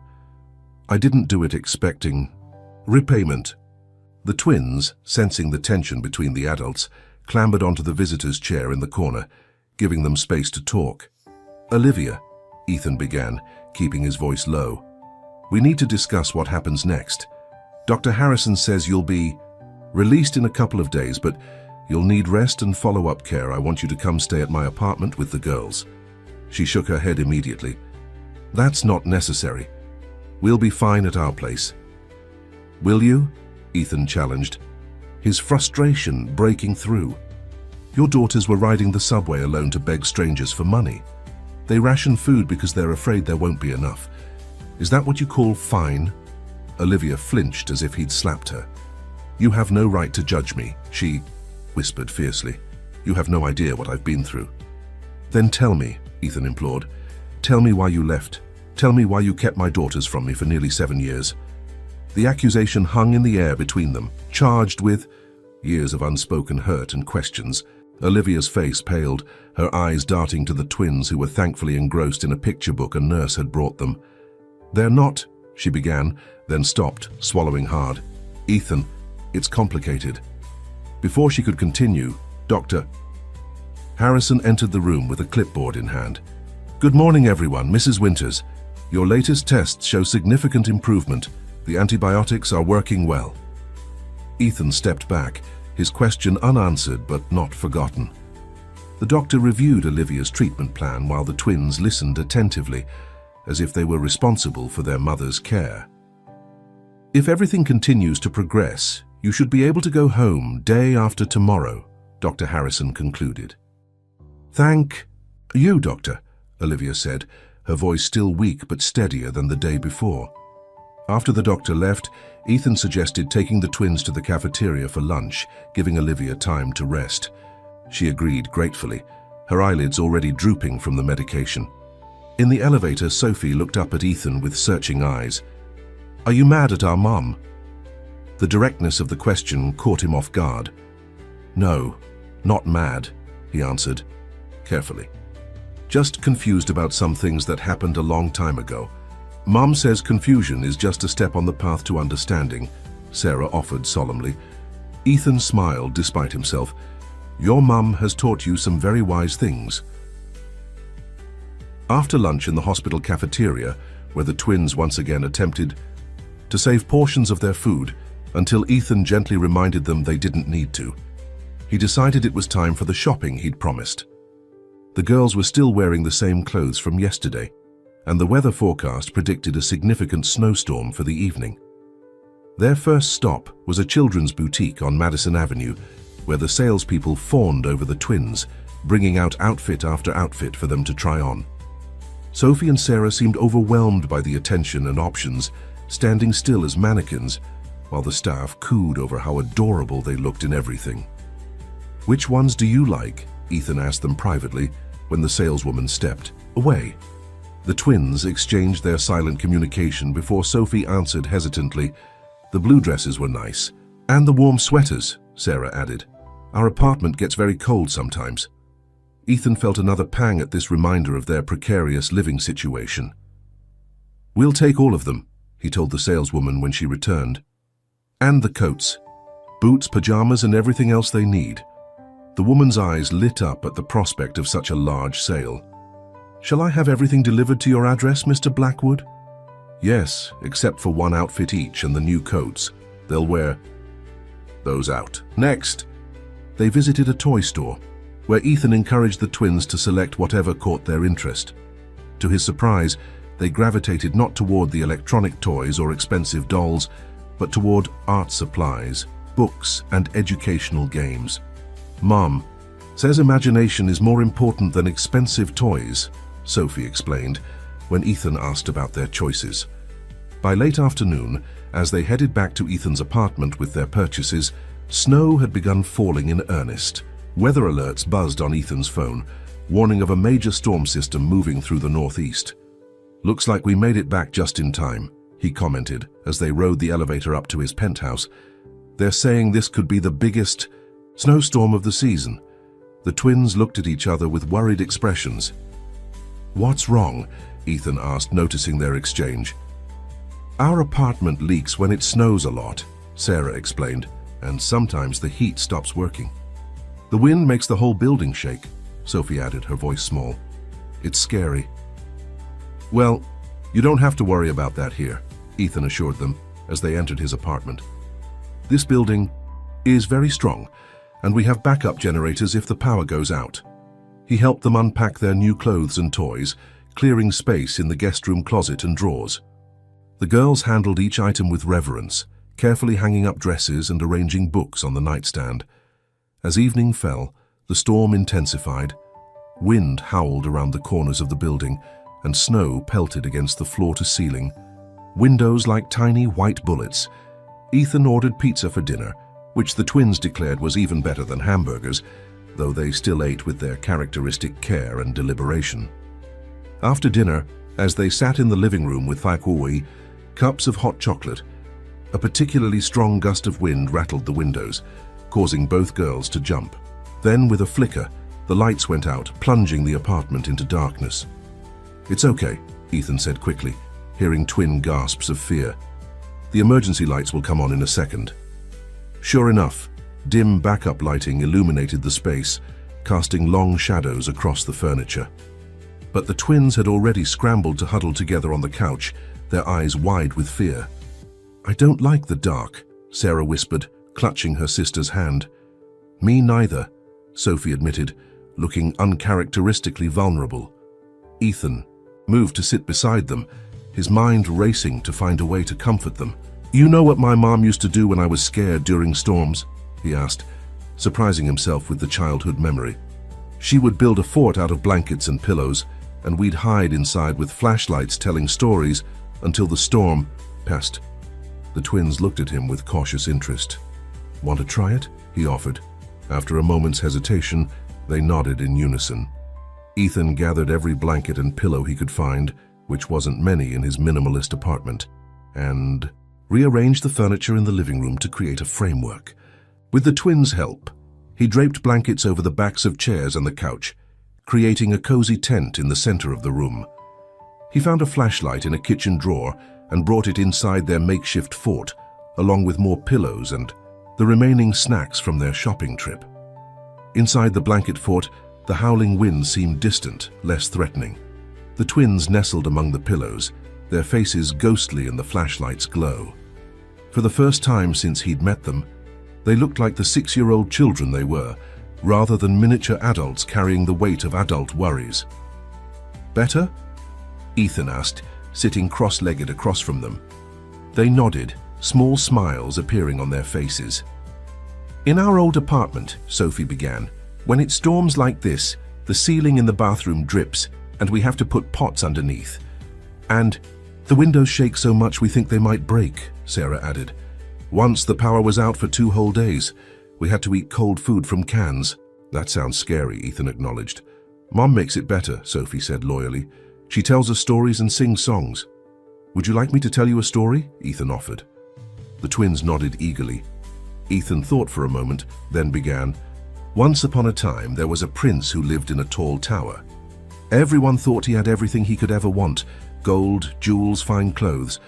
"I didn't do it expecting repayment." The twins, sensing the tension between the adults, clambered onto the visitor's chair in the corner, giving them space to talk. "Olivia," Ethan began, keeping his voice low, "we need to discuss what happens next. Dr. Harrison says you'll be released in a couple of days, but you'll need rest and follow-up care. I want you to come stay at my apartment with the girls." She shook her head immediately. "That's not necessary. We'll be fine at our place." "Will you?" Ethan challenged, his frustration breaking through. "Your daughters were riding the subway alone to beg strangers for money. They ration food because they're afraid there won't be enough. Is that what you call fine?" Olivia flinched as if he'd slapped her. "You have no right to judge me," she whispered fiercely. "You have no idea what I've been through." "Then tell me," Ethan implored. "Tell me why you left. Tell me why you kept my daughters from me for nearly 7 years." The accusation hung in the air between them, charged with years of unspoken hurt and questions. Olivia's face paled, her eyes darting to the twins who were thankfully engrossed in a picture book a nurse had brought them. "They're not," she began, then stopped, swallowing hard. "Ethan, it's complicated." Before she could continue, Dr. Harrison entered the room with a clipboard in hand. "Good morning, everyone. Mrs. Winters. Your latest tests show significant improvement. The antibiotics are working well." Ethan stepped back, his question unanswered but not forgotten. The doctor reviewed Olivia's treatment plan while the twins listened attentively, as if they were responsible for their mother's care. "If everything continues to progress, you should be able to go home day after tomorrow," Dr. Harrison concluded. "Thank you, Doctor," Olivia said, her voice still weak but steadier than the day before. After the doctor left, Ethan suggested taking the twins to the cafeteria for lunch, giving Olivia time to rest. She agreed gratefully, her eyelids already drooping from the medication. In the elevator, Sophie looked up at Ethan with searching eyes. "Are you mad at our mom?" The directness of the question caught him off guard. "No, not mad," he answered, carefully. "Just confused about some things that happened a long time ago." "Mom says confusion is just a step on the path to understanding," Sarah offered solemnly. Ethan smiled despite himself. "Your mum has taught you some very wise things." After lunch in the hospital cafeteria, where the twins once again attempted to save portions of their food until Ethan gently reminded them they didn't need to, he decided it was time for the shopping he'd promised. The girls were still wearing the same clothes from yesterday, and the weather forecast predicted a significant snowstorm for the evening. Their first stop was a children's boutique on Madison Avenue, where the salespeople fawned over the twins, bringing out outfit after outfit for them to try on. Sophie and Sarah seemed overwhelmed by the attention and options, standing still as mannequins, while the staff cooed over how adorable they looked in everything. "Which ones do you like?" Ethan asked them privately when the saleswoman stepped away. The twins exchanged their silent communication before Sophie answered hesitantly. "The blue dresses were nice. And the warm sweaters," Sarah added. "Our apartment gets very cold sometimes." Ethan felt another pang at this reminder of their precarious living situation. "We'll take all of them," he told the saleswoman when she returned. "And the coats, boots, pajamas, and everything else they need." The woman's eyes lit up at the prospect of such a large sale. "Shall I have everything delivered to your address, Mr. Blackwood?" "Yes, except for one outfit each and the new coats. They'll wear those out." Next, they visited a toy store, where Ethan encouraged the twins to select whatever caught their interest. To his surprise, they gravitated not toward the electronic toys or expensive dolls, but toward art supplies, books, and educational games. "Mom says imagination is more important than expensive toys," Sophie explained when Ethan asked about their choices. By late afternoon, as they headed back to Ethan's apartment with their purchases, snow had begun falling in earnest. Weather alerts buzzed on Ethan's phone, warning of a major storm system moving through the northeast. "Looks like we made it back just in time," he commented as they rode the elevator up to his penthouse. "They're saying this could be the biggest snowstorm of the season." The twins looked at each other with worried expressions. "What's wrong?" Ethan asked, noticing their exchange. "Our apartment leaks when it snows a lot," Sarah explained, "and sometimes the heat stops working. The wind makes the whole building shake," Sophie added, her voice small. "It's scary." "Well, you don't have to worry about that here," Ethan assured them as they entered his apartment. "This building is very strong, and we have backup generators if the power goes out." He helped them unpack their new clothes and toys, clearing space in the guest room closet and drawers. The girls handled each item with reverence, carefully hanging up dresses and arranging books on the nightstand. As evening fell, the storm intensified. Wind howled around the corners of the building, and snow pelted against the floor-to-ceiling. Windows like tiny white bullets. Ethan ordered pizza for dinner, which the twins declared was even better than hamburgers, though they still ate with their characteristic care and deliberation. After dinner, as they sat in the living room with Thaikui, cups of hot chocolate, a particularly strong gust of wind rattled the windows, causing both girls to jump. Then, with a flicker, the lights went out, plunging the apartment into darkness. "It's okay," Ethan said quickly, hearing twin gasps of fear. "The emergency lights will come on in a second." Sure enough, dim backup lighting illuminated the space, casting long shadows across the furniture. But the twins had already scrambled to huddle together on the couch, their eyes wide with fear. "I don't like the dark," Sarah whispered, clutching her sister's hand. "Me neither," Sophie admitted, looking uncharacteristically vulnerable. Ethan moved to sit beside them, his mind racing to find a way to comfort them. "You know what my mom used to do when I was scared during storms?" he asked, surprising himself with the childhood memory. "She would build a fort out of blankets and pillows, and we'd hide inside with flashlights telling stories until the storm passed." The twins looked at him with cautious interest. "Want to try it?" he offered. After a moment's hesitation, they nodded in unison. Ethan gathered every blanket and pillow he could find, which wasn't many in his minimalist apartment, and rearranged the furniture in the living room to create a framework. With the twins' help, he draped blankets over the backs of chairs and the couch, creating a cozy tent in the center of the room. He found a flashlight in a kitchen drawer and brought it inside their makeshift fort, along with more pillows and the remaining snacks from their shopping trip. Inside the blanket fort, the howling wind seemed distant, less threatening. The twins nestled among the pillows, their faces ghostly in the flashlight's glow. For the first time since he'd met them, they looked like the 6-year-old children they were, rather than miniature adults carrying the weight of adult worries. "Better?" Ethan asked, sitting cross-legged across from them. They nodded, small smiles appearing on their faces. "In our old apartment," Sophie began, "when it storms like this, the ceiling in the bathroom drips, and we have to put pots underneath. And the windows shake so much we think they might break," Sarah added. "Once the power was out for 2 whole days. We had to eat cold food from cans." "That sounds scary," Ethan acknowledged. "Mom makes it better," Sophie said loyally. "She tells us stories and sings songs." "Would you like me to tell you a story?" Ethan offered. The twins nodded eagerly. Ethan thought for a moment, then began. "Once upon a time, there was a prince who lived in a tall tower. Everyone thought he had everything he could ever want: gold, jewels, fine clothes.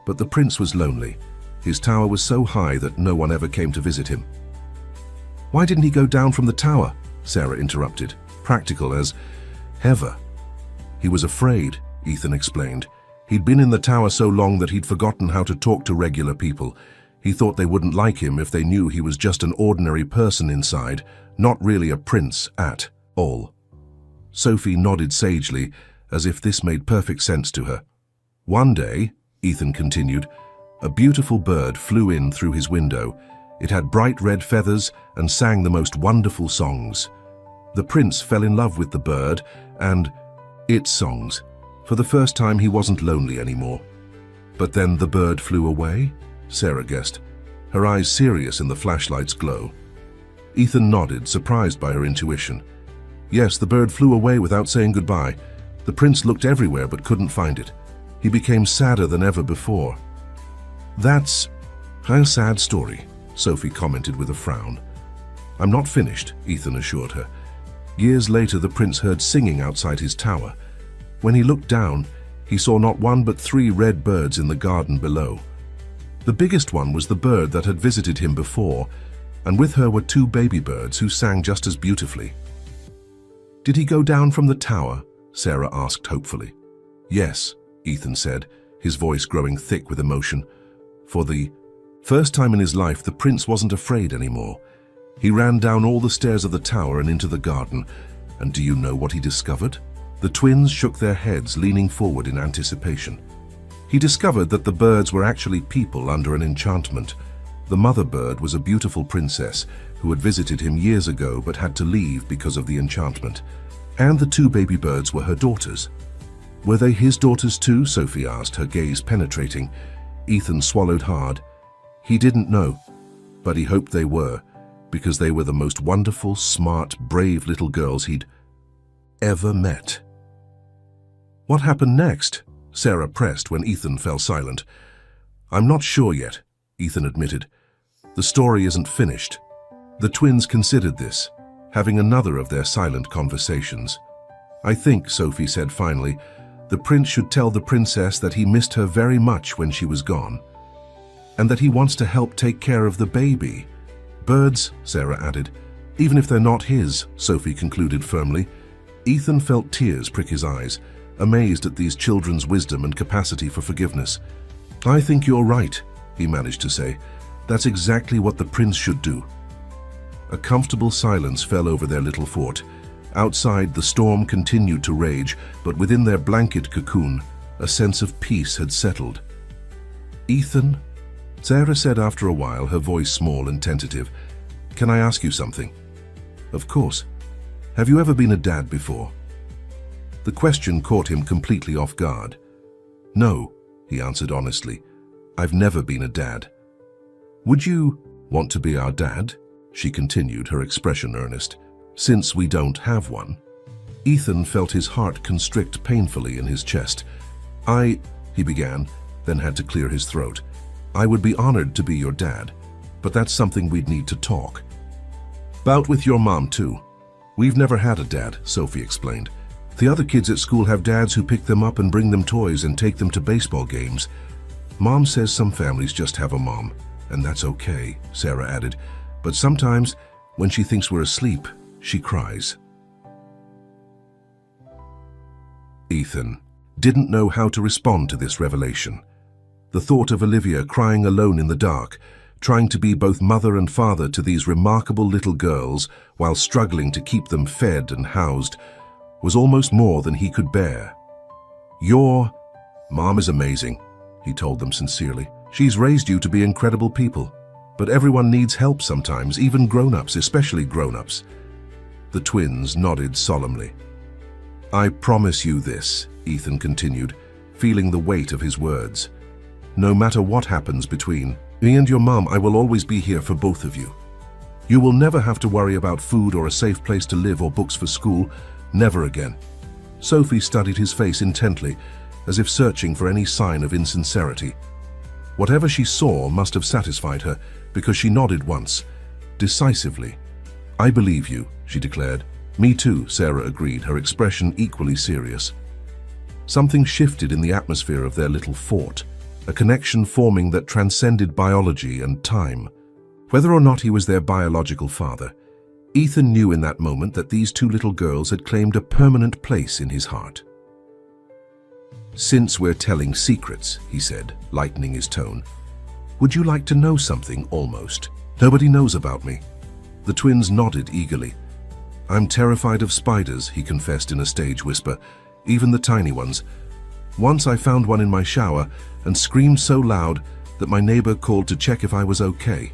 But the prince was lonely. His tower was so high that no one ever came to visit him." "Why didn't he go down from the tower?" Sarah interrupted, practical as ever. "He was afraid," Ethan explained. "He'd been in the tower so long that he'd forgotten how to talk to regular people. He thought they wouldn't like him if they knew he was just an ordinary person inside, not really a prince at all." Sophie nodded sagely, as if this made perfect sense to her. "One day," Ethan continued, "a beautiful bird flew in through his window. It had bright red feathers and sang the most wonderful songs. The prince fell in love with the bird and its songs. For the first time, he wasn't lonely anymore." "But then the bird flew away?" Sarah guessed, her eyes serious in the flashlight's glow. Ethan nodded, surprised by her intuition. "Yes, the bird flew away without saying goodbye. The prince looked everywhere but couldn't find it. He became sadder than ever before." "That's a sad story," Sophie commented with a frown. "I'm not finished," Ethan assured her. "Years later, the prince heard singing outside his tower. When he looked down, he saw not one but 3 red birds in the garden below. The biggest one was the bird that had visited him before, and with her were 2 baby birds who sang just as beautifully." "Did he go down from the tower?" Sarah asked hopefully. "Yes," Ethan said, his voice growing thick with emotion. "For the first time in his life, the prince wasn't afraid anymore. He ran down all the stairs of the tower and into the garden, and do you know what he discovered?" The twins shook their heads, leaning forward in anticipation. "He discovered that the birds were actually people under an enchantment. The mother bird was a beautiful princess who had visited him years ago but had to leave because of the enchantment. And the 2 baby birds were her daughters." "Were they his daughters too?" Sophie asked, her gaze penetrating. Ethan swallowed hard. He didn't know, but he hoped they were, because they were the most wonderful, smart, brave little girls he'd ever met. "What happened next?" Sarah pressed when Ethan fell silent. "I'm not sure yet," Ethan admitted. "The story isn't finished." The twins considered this, having another of their silent conversations. "I think," Sophie said finally, "the prince should tell the princess that he missed her very much when she was gone, and that he wants to help take care of the baby. Birds," Sarah added. "Even if they're not his," Sophie concluded firmly. Ethan felt tears prick his eyes, amazed at these children's wisdom and capacity for forgiveness. "I think you're right," he managed to say. "That's exactly what the prince should do." A comfortable silence fell over their little fort. Outside, the storm continued to rage, but within their blanket cocoon, a sense of peace had settled. "Ethan," Sarah said after a while, her voice small and tentative, "can I ask you something?" "Of course. Have you ever been a dad before?" The question caught him completely off guard. "No," he answered honestly. "I've never been a dad." "Would you want to be our dad?" she continued, her expression earnest. "Since we don't have one." Ethan felt his heart constrict painfully in his chest. He began, then had to clear his throat. I would be honored to be your dad, but that's something we'd need to talk about with your mom too. We've never had a dad, Sophie explained. The other kids at school have dads who pick them up and bring them toys and take them to baseball games. Mom says some families just have a mom, and that's okay, Sarah added. But sometimes, when she thinks we're asleep, she cries. Ethan didn't know how to respond to this revelation. The thought of Olivia crying alone in the dark, trying to be both mother and father to these remarkable little girls while struggling to keep them fed and housed, was almost more than he could bear. Your mom is amazing, he told them sincerely. She's raised you to be incredible people. But everyone needs help sometimes, even grown-ups, especially grown-ups. The twins nodded solemnly. I promise you this, Ethan continued, feeling the weight of his words. No matter what happens between me and your mom, I will always be here for both of you. You will never have to worry about food or a safe place to live or books for school. Never again. Sophie studied his face intently, as if searching for any sign of insincerity. Whatever she saw must have satisfied her, because she nodded once, decisively. I believe you, she declared. Me too, Sarah agreed, her expression equally serious. Something shifted in the atmosphere of their little fort, a connection forming that transcended biology and time. Whether or not he was their biological father, Ethan knew in that moment that these two little girls had claimed a permanent place in his heart. Since we're telling secrets, he said, lightening his tone, would you like to know something almost? Nobody knows about me. The twins nodded eagerly. I'm terrified of spiders, he confessed in a stage whisper, even the tiny ones. Once I found one in my shower and screamed so loud that my neighbor called to check if I was okay.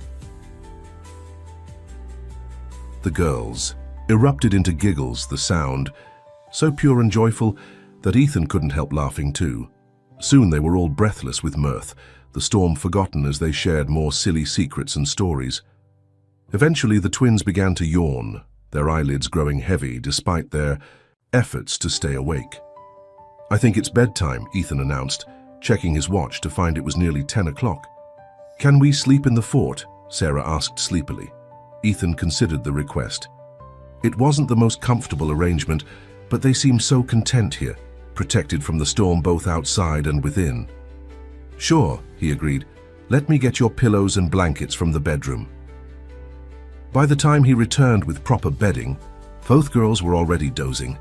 The girls erupted into giggles, the sound so pure and joyful that Ethan couldn't help laughing too. Soon they were all breathless with mirth, the storm forgotten as they shared more silly secrets and stories. Eventually the twins began to yawn, their eyelids growing heavy despite their efforts to stay awake. I think it's bedtime, Ethan announced, checking his watch to find it was nearly 10 o'clock. Can we sleep in the fort? Sarah asked sleepily. Ethan considered the request. It wasn't the most comfortable arrangement, but they seemed so content here, protected from the storm both outside and within. Sure, he agreed. Let me get your pillows and blankets from the bedroom. By the time he returned with proper bedding, both girls were already dozing,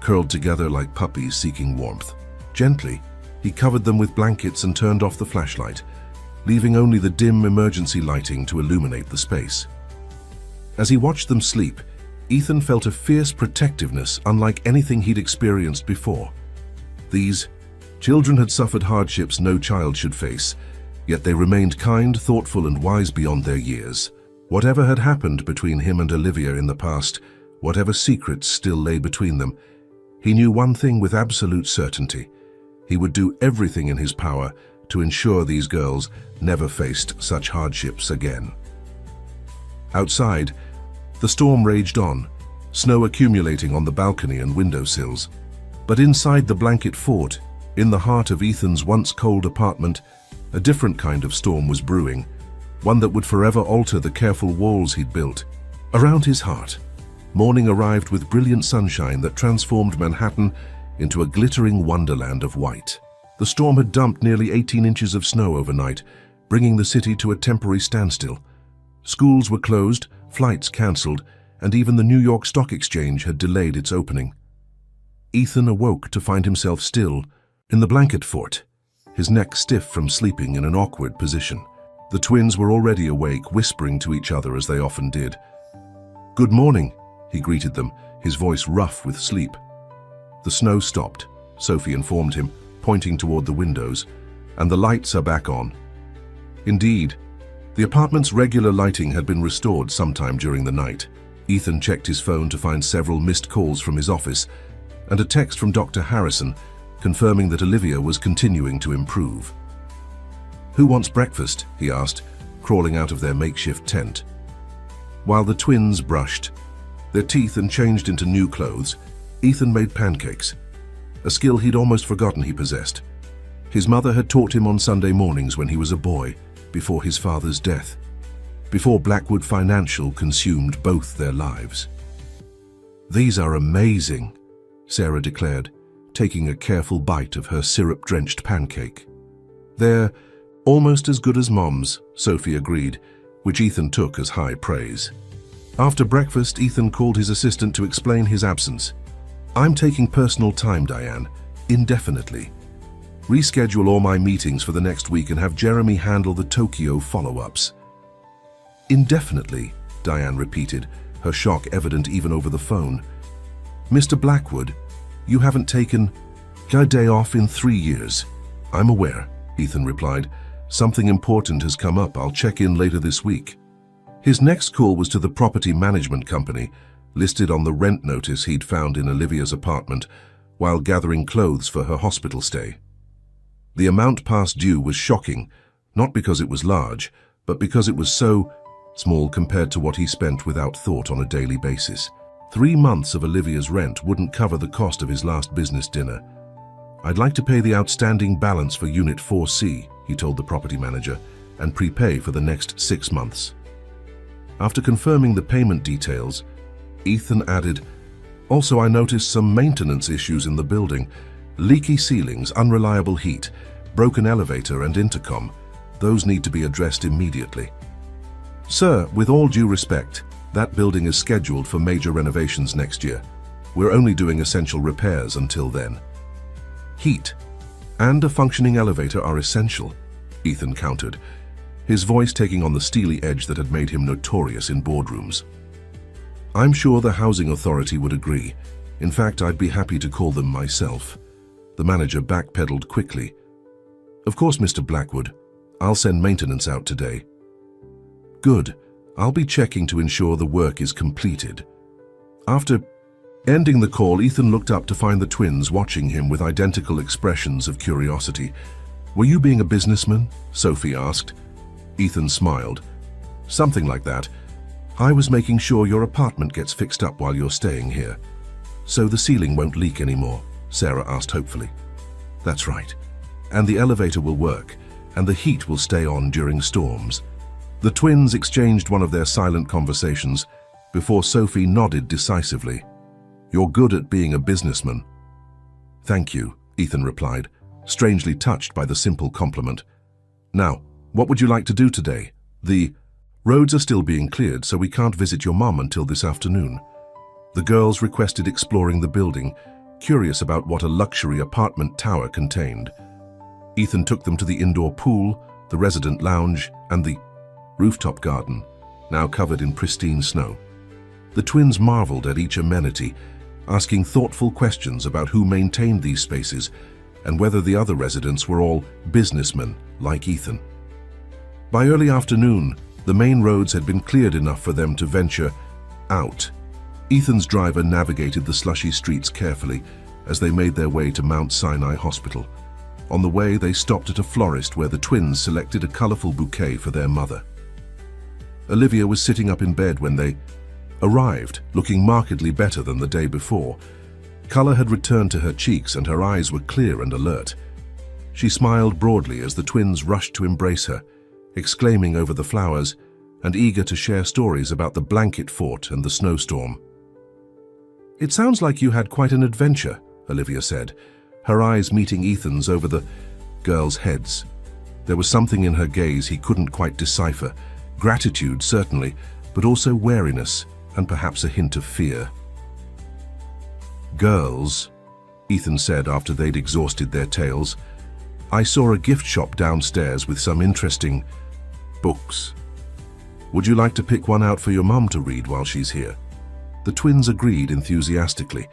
curled together like puppies seeking warmth. Gently, he covered them with blankets and turned off the flashlight, leaving only the dim emergency lighting to illuminate the space. As he watched them sleep, Ethan felt a fierce protectiveness unlike anything he'd experienced before. These children had suffered hardships no child should face, yet they remained kind, thoughtful, and wise beyond their years. Whatever had happened between him and Olivia in the past, whatever secrets still lay between them, he knew one thing with absolute certainty. He would do everything in his power to ensure these girls never faced such hardships again. Outside, the storm raged on, snow accumulating on the balcony and windowsills. But inside the blanket fort, in the heart of Ethan's once cold apartment, a different kind of storm was brewing, one that would forever alter the careful walls he'd built. Around his heart, morning arrived with brilliant sunshine that transformed Manhattan into a glittering wonderland of white. The storm had dumped nearly 18 inches of snow overnight, bringing the city to a temporary standstill. Schools were closed, flights cancelled, and even the New York Stock Exchange had delayed its opening. Ethan awoke to find himself still in the blanket fort, his neck stiff from sleeping in an awkward position. The twins were already awake, whispering to each other as they often did. Good morning, he greeted them, his voice rough with sleep. The snow stopped, Sophie informed him, pointing toward the windows, and the lights are back on. Indeed, the apartment's regular lighting had been restored sometime during the night. Ethan checked his phone to find several missed calls from his office and a text from Dr. Harrison confirming that Olivia was continuing to improve. Who wants breakfast? He asked, crawling out of their makeshift tent. While the twins brushed their teeth and changed into new clothes, Ethan made pancakes, a skill he'd almost forgotten he possessed. His mother had taught him on Sunday mornings when he was a boy, before his father's death, before Blackwood Financial consumed both their lives. "These are amazing," Sarah declared, taking a careful bite of her syrup-drenched pancake. "They're almost as good as Mom's," Sophie agreed, which Ethan took as high praise. After breakfast, Ethan called his assistant to explain his absence. "I'm taking personal time, Diane, indefinitely. Reschedule all my meetings for the next week and have Jeremy handle the Tokyo follow-ups." "Indefinitely," Diane repeated, her shock evident even over the phone. "Mr. Blackwood, you haven't taken a day off in 3 years." "I'm aware," Ethan replied. "Something important has come up. I'll check in later this week." His next call was to the property management company, listed on the rent notice he'd found in Olivia's apartment while gathering clothes for her hospital stay. The amount past due was shocking, not because it was large, but because it was so small compared to what he spent without thought on a daily basis. 3 months of Olivia's rent wouldn't cover the cost of his last business dinner. "I'd like to pay the outstanding balance for Unit 4C, he told the property manager, "and prepay for the next 6 months. After confirming the payment details, Ethan added, "Also, I noticed some maintenance issues in the building. Leaky ceilings, unreliable heat, broken elevator and intercom. Those need to be addressed immediately." "Sir, with all due respect, that building is scheduled for major renovations next year. We're only doing essential repairs until then." "Heat and a functioning elevator are essential," Ethan countered, his voice taking on the steely edge that had made him notorious in boardrooms. "I'm sure the housing authority would agree. In fact, I'd be happy to call them myself." The manager backpedaled quickly. "Of course, Mr. Blackwood. I'll send maintenance out today." "Good. I'll be checking to ensure the work is completed." After ending the call, Ethan looked up to find the twins watching him with identical expressions of curiosity. "Were you being a businessman?" Sophie asked. Ethan smiled. "Something like that. I was making sure your apartment gets fixed up while you're staying here. So the ceiling won't leak anymore?" Sarah asked hopefully. "That's right. And the elevator will work, and the heat will stay on during storms." The twins exchanged one of their silent conversations before Sophie nodded decisively. "You're good at being a businessman." "Thank you," Ethan replied, strangely touched by the simple compliment. "Now, what would you like to do today? The roads are still being cleared, so we can't visit your mom until this afternoon." The girls requested exploring the building, curious about what a luxury apartment tower contained. Ethan took them to the indoor pool, the resident lounge, and the rooftop garden, now covered in pristine snow. The twins marveled at each amenity, asking thoughtful questions about who maintained these spaces and whether the other residents were all businessmen like Ethan. By early afternoon, the main roads had been cleared enough for them to venture out. Ethan's driver navigated the slushy streets carefully as they made their way to Mount Sinai Hospital. On the way, they stopped at a florist where the twins selected a colorful bouquet for their mother. Olivia was sitting up in bed when they arrived, looking markedly better than the day before. Color had returned to her cheeks and her eyes were clear and alert. She smiled broadly as the twins rushed to embrace her, exclaiming over the flowers and eager to share stories about the blanket fort and the snowstorm. "It sounds like you had quite an adventure," Olivia said, her eyes meeting Ethan's over the girls' heads. There was something in her gaze he couldn't quite decipher. Gratitude, certainly, but also wariness and perhaps a hint of fear. "Girls," Ethan said after they'd exhausted their tales, "I saw a gift shop downstairs with some interesting books. Would you like to pick one out for your mum to read while she's here?" The twins agreed enthusiastically,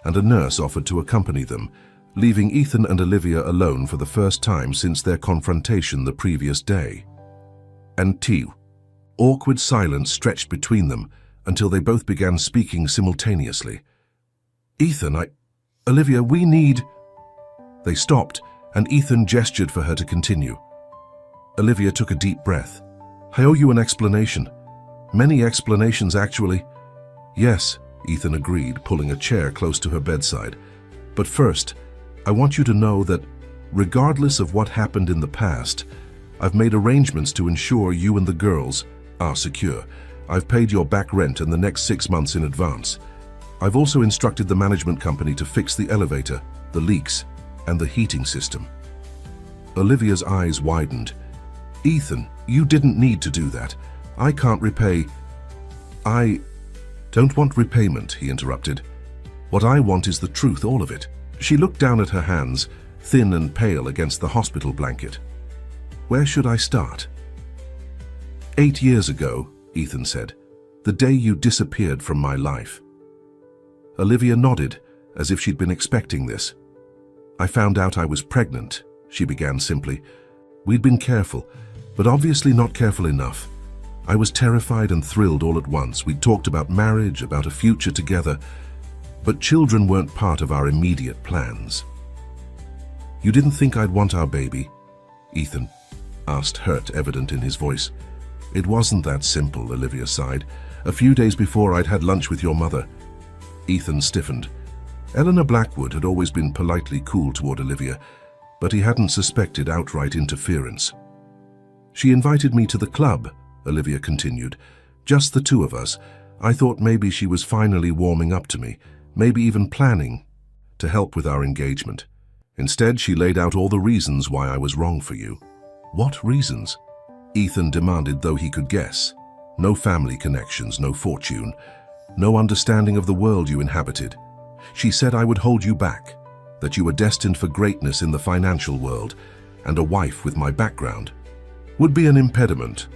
and a nurse offered to accompany them, leaving Ethan and Olivia alone for the first time since their confrontation the previous day. And awkward silence stretched between them until they both began speaking simultaneously. Olivia, we need..." They stopped, and Ethan gestured for her to continue. Olivia took a deep breath. "I owe you an explanation. Many explanations, actually." "Yes," Ethan agreed, pulling a chair close to her bedside. But first, I want you to know that, regardless of what happened in the past, I've made arrangements to ensure you and the girls are secure. I've paid your back rent and the next 6 months in advance. I've also instructed the management company to fix the elevator, the leaks, and the heating system. Olivia's eyes widened. Ethan, you didn't need to do that. I can't repay. I don't want repayment, he interrupted. What I want is the truth, all of it. She looked down at her hands, thin and pale against the hospital blanket. Where should I start? 8 years ago, Ethan said, the day you disappeared from my life. Olivia nodded, as if she'd been expecting this. I found out I was pregnant, she began simply. We'd been careful, but obviously not careful enough. I was terrified and thrilled all at once. We'd talked about marriage, about a future together, but children weren't part of our immediate plans. You didn't think I'd want our baby? Ethan asked, hurt evident in his voice. It wasn't that simple, Olivia sighed. A few days before, I'd had lunch with your mother. Ethan stiffened. Eleanor Blackwood had always been politely cool toward Olivia, but he hadn't suspected outright interference. She invited me to the club, Olivia continued. Just the two of us. I thought maybe she was finally warming up to me, maybe even planning to help with our engagement. Instead, she laid out all the reasons why I was wrong for you. What reasons? Ethan demanded, though he could guess. No family connections, no fortune, no understanding of the world you inhabited. She said I would hold you back, that you were destined for greatness in the financial world, and a wife with my background would be an impediment.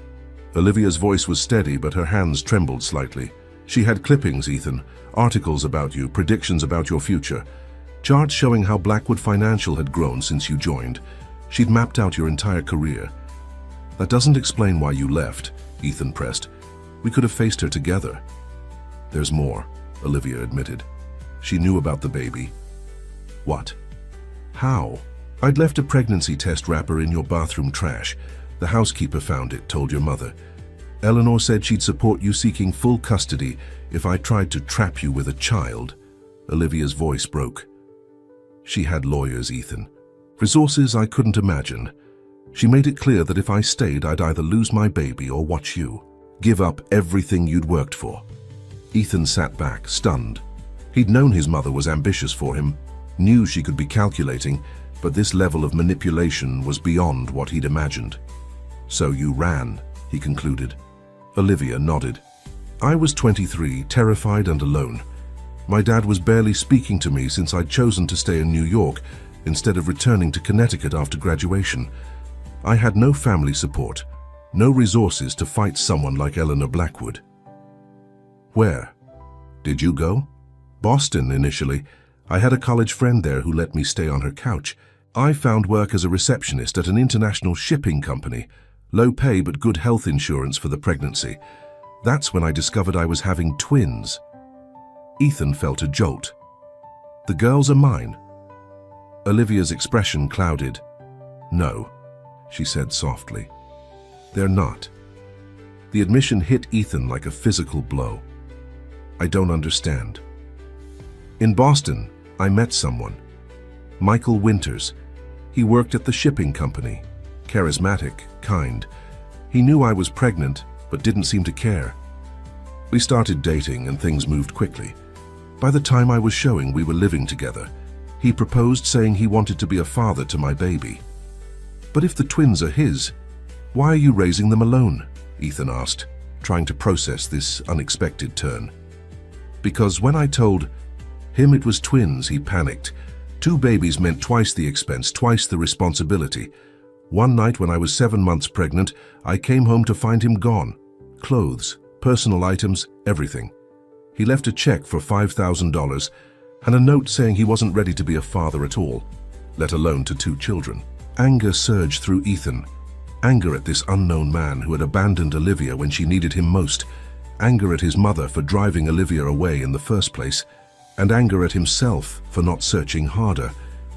Olivia's voice was steady, but her hands trembled slightly. She had clippings, Ethan, articles about you, predictions about your future, charts showing how Blackwood Financial had grown since you joined. She'd mapped out your entire career. That doesn't explain why you left, Ethan pressed. We could have faced her together. There's more, Olivia admitted. She knew about the baby. What? How? I'd left a pregnancy test wrapper in your bathroom trash. The housekeeper found it, told your mother. Eleanor said she'd support you seeking full custody if I tried to trap you with a child. Olivia's voice broke. She had lawyers, Ethan. Resources I couldn't imagine. She made it clear that if I stayed, I'd either lose my baby or watch you give up everything you'd worked for. Ethan sat back, stunned. He'd known his mother was ambitious for him, knew she could be calculating, but this level of manipulation was beyond what he'd imagined. So you ran, he concluded. Olivia nodded. I was 23, terrified and alone. My dad was barely speaking to me since I'd chosen to stay in New York instead of returning to Connecticut after graduation. I had no family support, no resources to fight someone like Eleanor Blackwood. Where did you go? Boston, initially. I had a college friend there who let me stay on her couch. I found work as a receptionist at an international shipping company. Low pay but good health insurance for the pregnancy. That's when I discovered I was having twins. Ethan felt a jolt. The girls are mine. Olivia's expression clouded. No, she said softly. They're not. The admission hit Ethan like a physical blow. I don't understand. In Boston, I met someone. Michael Winters. He worked at the shipping company. Charismatic, kind. He knew I was pregnant, but didn't seem to care. We started dating and things moved quickly. By the time I was showing, we were living together. He proposed, saying he wanted to be a father to my baby. But if the twins are his, why are you raising them alone? Ethan asked, trying to process this unexpected turn. Because when I told him it was twins, he panicked. 2 babies meant twice the expense, twice the responsibility. One night when I was 7 months pregnant, I came home to find him gone. Clothes, personal items, everything. He left a check for $5,000 and a note saying he wasn't ready to be a father at all, let alone to 2 children. Anger surged through Ethan. Anger at this unknown man who had abandoned Olivia when she needed him most. Anger at his mother for driving Olivia away in the first place. And anger at himself for not searching harder,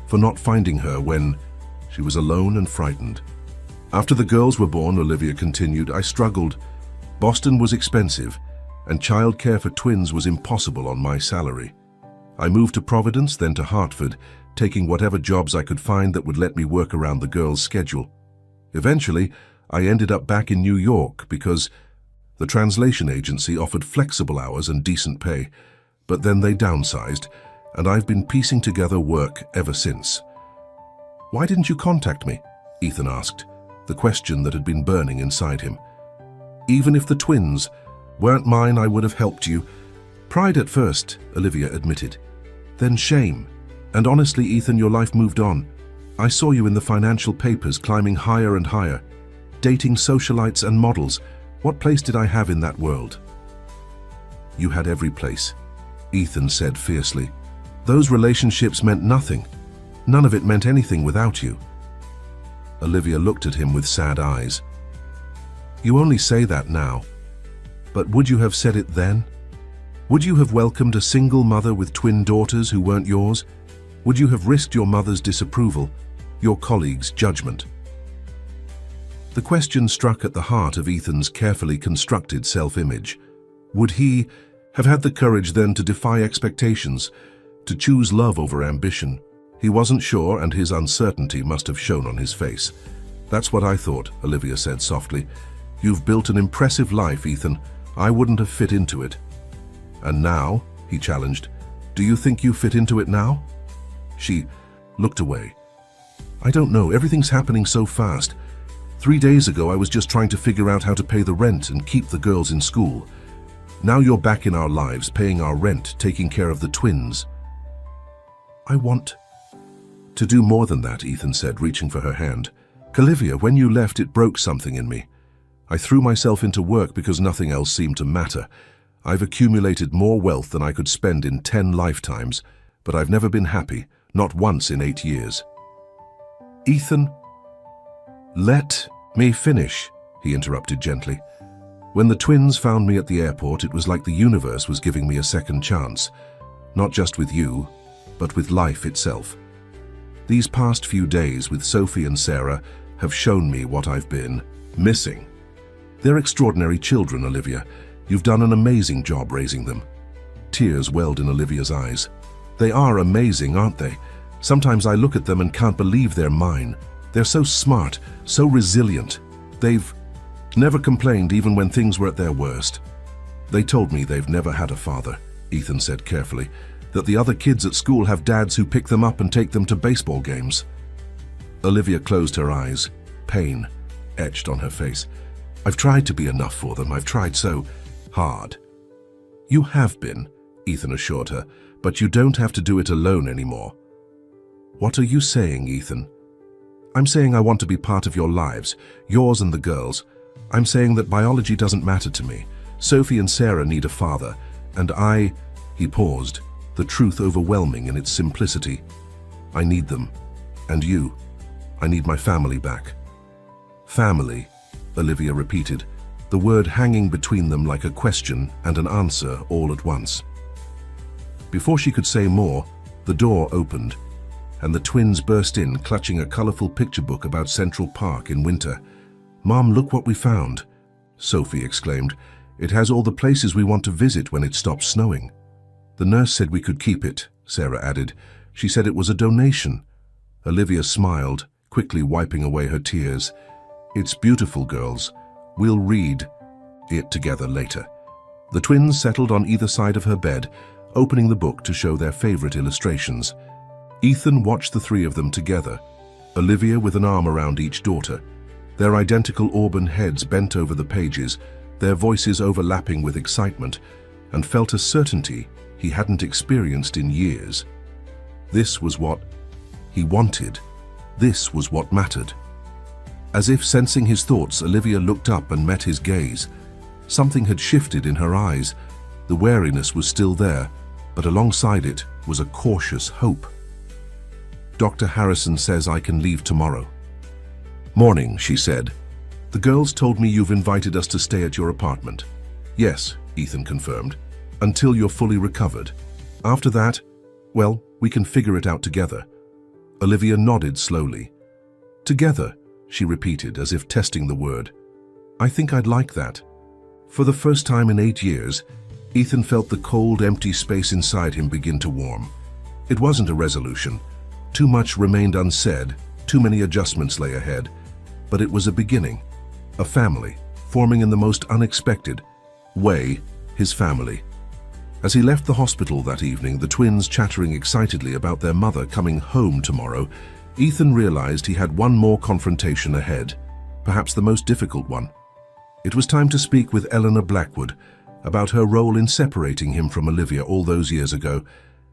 for not finding her when she was alone and frightened. After the girls were born, Olivia continued, I struggled. Boston was expensive, and childcare for twins was impossible on my salary. I moved to Providence, then to Hartford, taking whatever jobs I could find that would let me work around the girls' schedule. Eventually, I ended up back in New York because the translation agency offered flexible hours and decent pay, but then they downsized, and I've been piecing together work ever since. "Why didn't you contact me?" Ethan asked, the question that had been burning inside him. "Even if the twins weren't mine, I would have helped you." "Pride at first," Olivia admitted. "Then shame. And honestly, Ethan, your life moved on. I saw you in the financial papers climbing higher and higher, dating socialites and models. What place did I have in that world?" "You had every place," Ethan said fiercely. "Those relationships meant nothing. None of it meant anything without you." Olivia looked at him with sad eyes. "You only say that now. But would you have said it then? Would you have welcomed a single mother with twin daughters who weren't yours? Would you have risked your mother's disapproval, your colleagues' judgment?" The question struck at the heart of Ethan's carefully constructed self-image. Would he have had the courage then to defy expectations, to choose love over ambition? He wasn't sure, and his uncertainty must have shown on his face. "That's what I thought," Olivia said softly. "You've built an impressive life, Ethan. I wouldn't have fit into it." "And now?" he challenged. "Do you think you fit into it now?" She looked away. "I don't know. Everything's happening so fast. 3 days ago, I was just trying to figure out how to pay the rent and keep the girls in school. Now you're back in our lives, paying our rent, taking care of the twins." "I want to do more than that," Ethan said, reaching for her hand. "Olivia, when you left, it broke something in me. I threw myself into work because nothing else seemed to matter. I've accumulated more wealth than I could spend in 10 lifetimes, but I've never been happy, not once in 8 years." "Ethan, let me finish," he interrupted gently. "When the twins found me at the airport, it was like the universe was giving me a second chance, not just with you, but with life itself. These past few days with Sophie and Sarah have shown me what I've been missing. They're extraordinary children, Olivia. You've done an amazing job raising them." Tears welled in Olivia's eyes. "They are amazing, aren't they? Sometimes I look at them and can't believe they're mine. They're so smart, so resilient. They've never complained even when things were at their worst." "They told me they've never had a father," Ethan said carefully, "that the other kids at school have dads who pick them up and take them to baseball games." Olivia closed her eyes, pain etched on her face. "I've tried to be enough for them. I've tried so hard." "You have been," Ethan assured her, "but you don't have to do it alone anymore." "What are you saying, Ethan?" "I'm saying I want to be part of your lives, yours and the girls. I'm saying that biology doesn't matter to me. Sophie and Sarah need a father, and I—" He paused, the truth overwhelming in its simplicity. "I need them. And you. I need my family back." "Family," Olivia repeated, the word hanging between them like a question and an answer all at once. Before she could say more, the door opened, and the twins burst in, clutching a colorful picture book about Central Park in winter. "Mom, look what we found," Sophie exclaimed. "It has all the places we want to visit when it stops snowing." "The nurse said we could keep it," Sarah added. "She said it was a donation." Olivia smiled, quickly wiping away her tears. "It's beautiful, girls. We'll read it together later." The twins settled on either side of her bed, opening the book to show their favorite illustrations. Ethan watched the three of them together, Olivia with an arm around each daughter, their identical auburn heads bent over the pages, their voices overlapping with excitement, and felt a certainty he hadn't experienced in years. This was what he wanted. This was what mattered. As if sensing his thoughts, Olivia looked up and met his gaze. Something had shifted in her eyes. The wariness was still there, but alongside it was a cautious hope. "Dr. Harrison says I can leave tomorrow." "Morning," she said. "The girls told me you've invited us to stay at your apartment." "Yes," Ethan confirmed, "until you're fully recovered. After that, well, we can figure it out together." Olivia nodded slowly. "Together," she repeated, as if testing the word. "I think I'd like that." For the first time in 8 years, Ethan felt the cold, empty space inside him begin to warm. It wasn't a resolution. Too much remained unsaid, too many adjustments lay ahead. But it was a beginning, a family, forming in the most unexpected way, his family. As he left the hospital that evening, the twins chattering excitedly about their mother coming home tomorrow, Ethan realized he had one more confrontation ahead, perhaps the most difficult one. It was time to speak with Eleanor Blackwood about her role in separating him from Olivia all those years ago,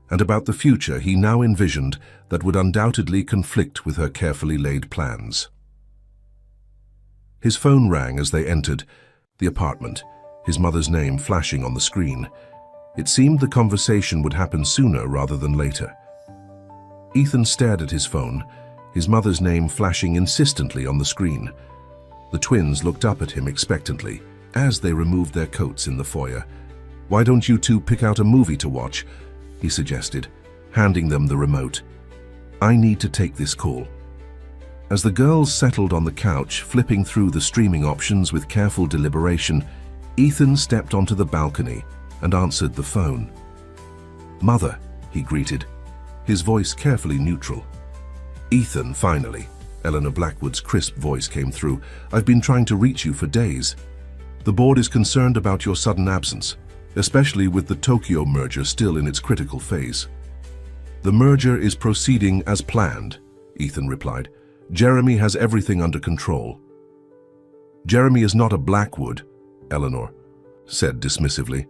and about the future he now envisioned that would undoubtedly conflict with her carefully laid plans. His phone rang as they entered the apartment, his mother's name flashing on the screen. It seemed the conversation would happen sooner rather than later. Ethan stared at his phone, his mother's name flashing insistently on the screen. The twins looked up at him expectantly as they removed their coats in the foyer. "Why don't you two pick out a movie to watch?" he suggested, handing them the remote. "I need to take this call." As the girls settled on the couch, flipping through the streaming options with careful deliberation, Ethan stepped onto the balcony and answered the phone. "Mother," he greeted, his voice carefully neutral. "Ethan, finally," Eleanor Blackwood's crisp voice came through. "I've been trying to reach you for days. The board is concerned about your sudden absence, especially with the Tokyo merger still in its critical phase." "The merger is proceeding as planned," Ethan replied. "Jeremy has everything under control." "Jeremy is not a Blackwood," Eleanor said dismissively.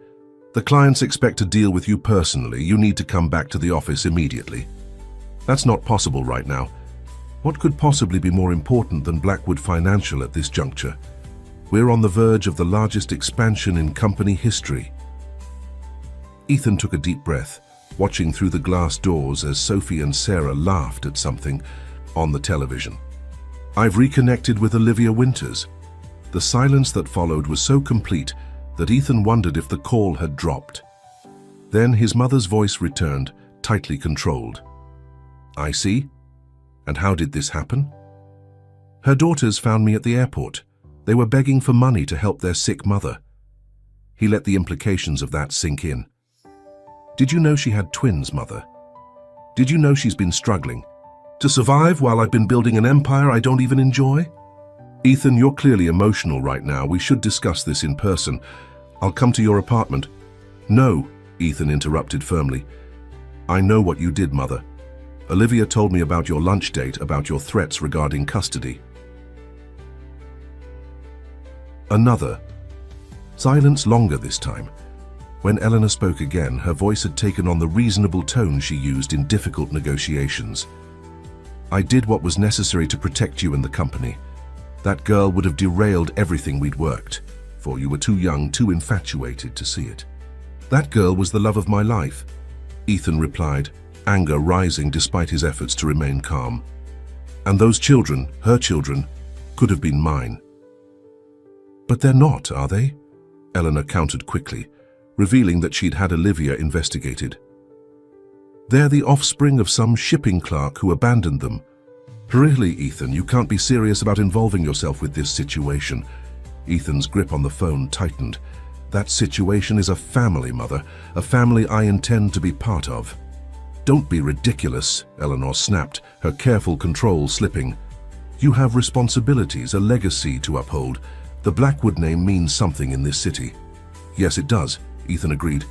"The clients expect to deal with you personally. You need to come back to the office immediately." "That's not possible right now. What could possibly be more important than Blackwood Financial at this juncture? We're on the verge of the largest expansion in company history." Ethan took a deep breath, watching through the glass doors as Sophie and Sarah laughed at something on the television. "I've reconnected with Olivia Winters." The silence that followed was so complete that Ethan wondered if the call had dropped. Then his mother's voice returned, tightly controlled. "I see. And how did this happen?" "Her daughters found me at the airport. They were begging for money to help their sick mother." He let the implications of that sink in. "Did you know she had twins, Mother? Did you know she's been struggling to survive while I've been building an empire I don't even enjoy?" "Ethan, you're clearly emotional right now. We should discuss this in person. I'll come to your apartment." "No," Ethan interrupted firmly. "I know what you did, Mother. Olivia told me about your lunch date, about your threats regarding custody." Another silence, longer this time. When Eleanor spoke again, her voice had taken on the reasonable tone she used in difficult negotiations. "I did what was necessary to protect you and the company. That girl would have derailed everything we'd worked for. You were too young, too infatuated to see it." "That girl was the love of my life," Ethan replied, anger rising despite his efforts to remain calm. "And those children, her children, could have been mine." "But they're not, are they?" Eleanor countered quickly, revealing that she'd had Olivia investigated. "They're the offspring of some shipping clerk who abandoned them." "Really, Ethan, you can't be serious about involving yourself with this situation." Ethan's grip on the phone tightened. "That situation is a family, Mother, a family I intend to be part of." "Don't be ridiculous," Eleanor snapped, her careful control slipping. "You have responsibilities, a legacy to uphold. The Blackwood name means something in this city." "Yes, it does," Ethan agreed.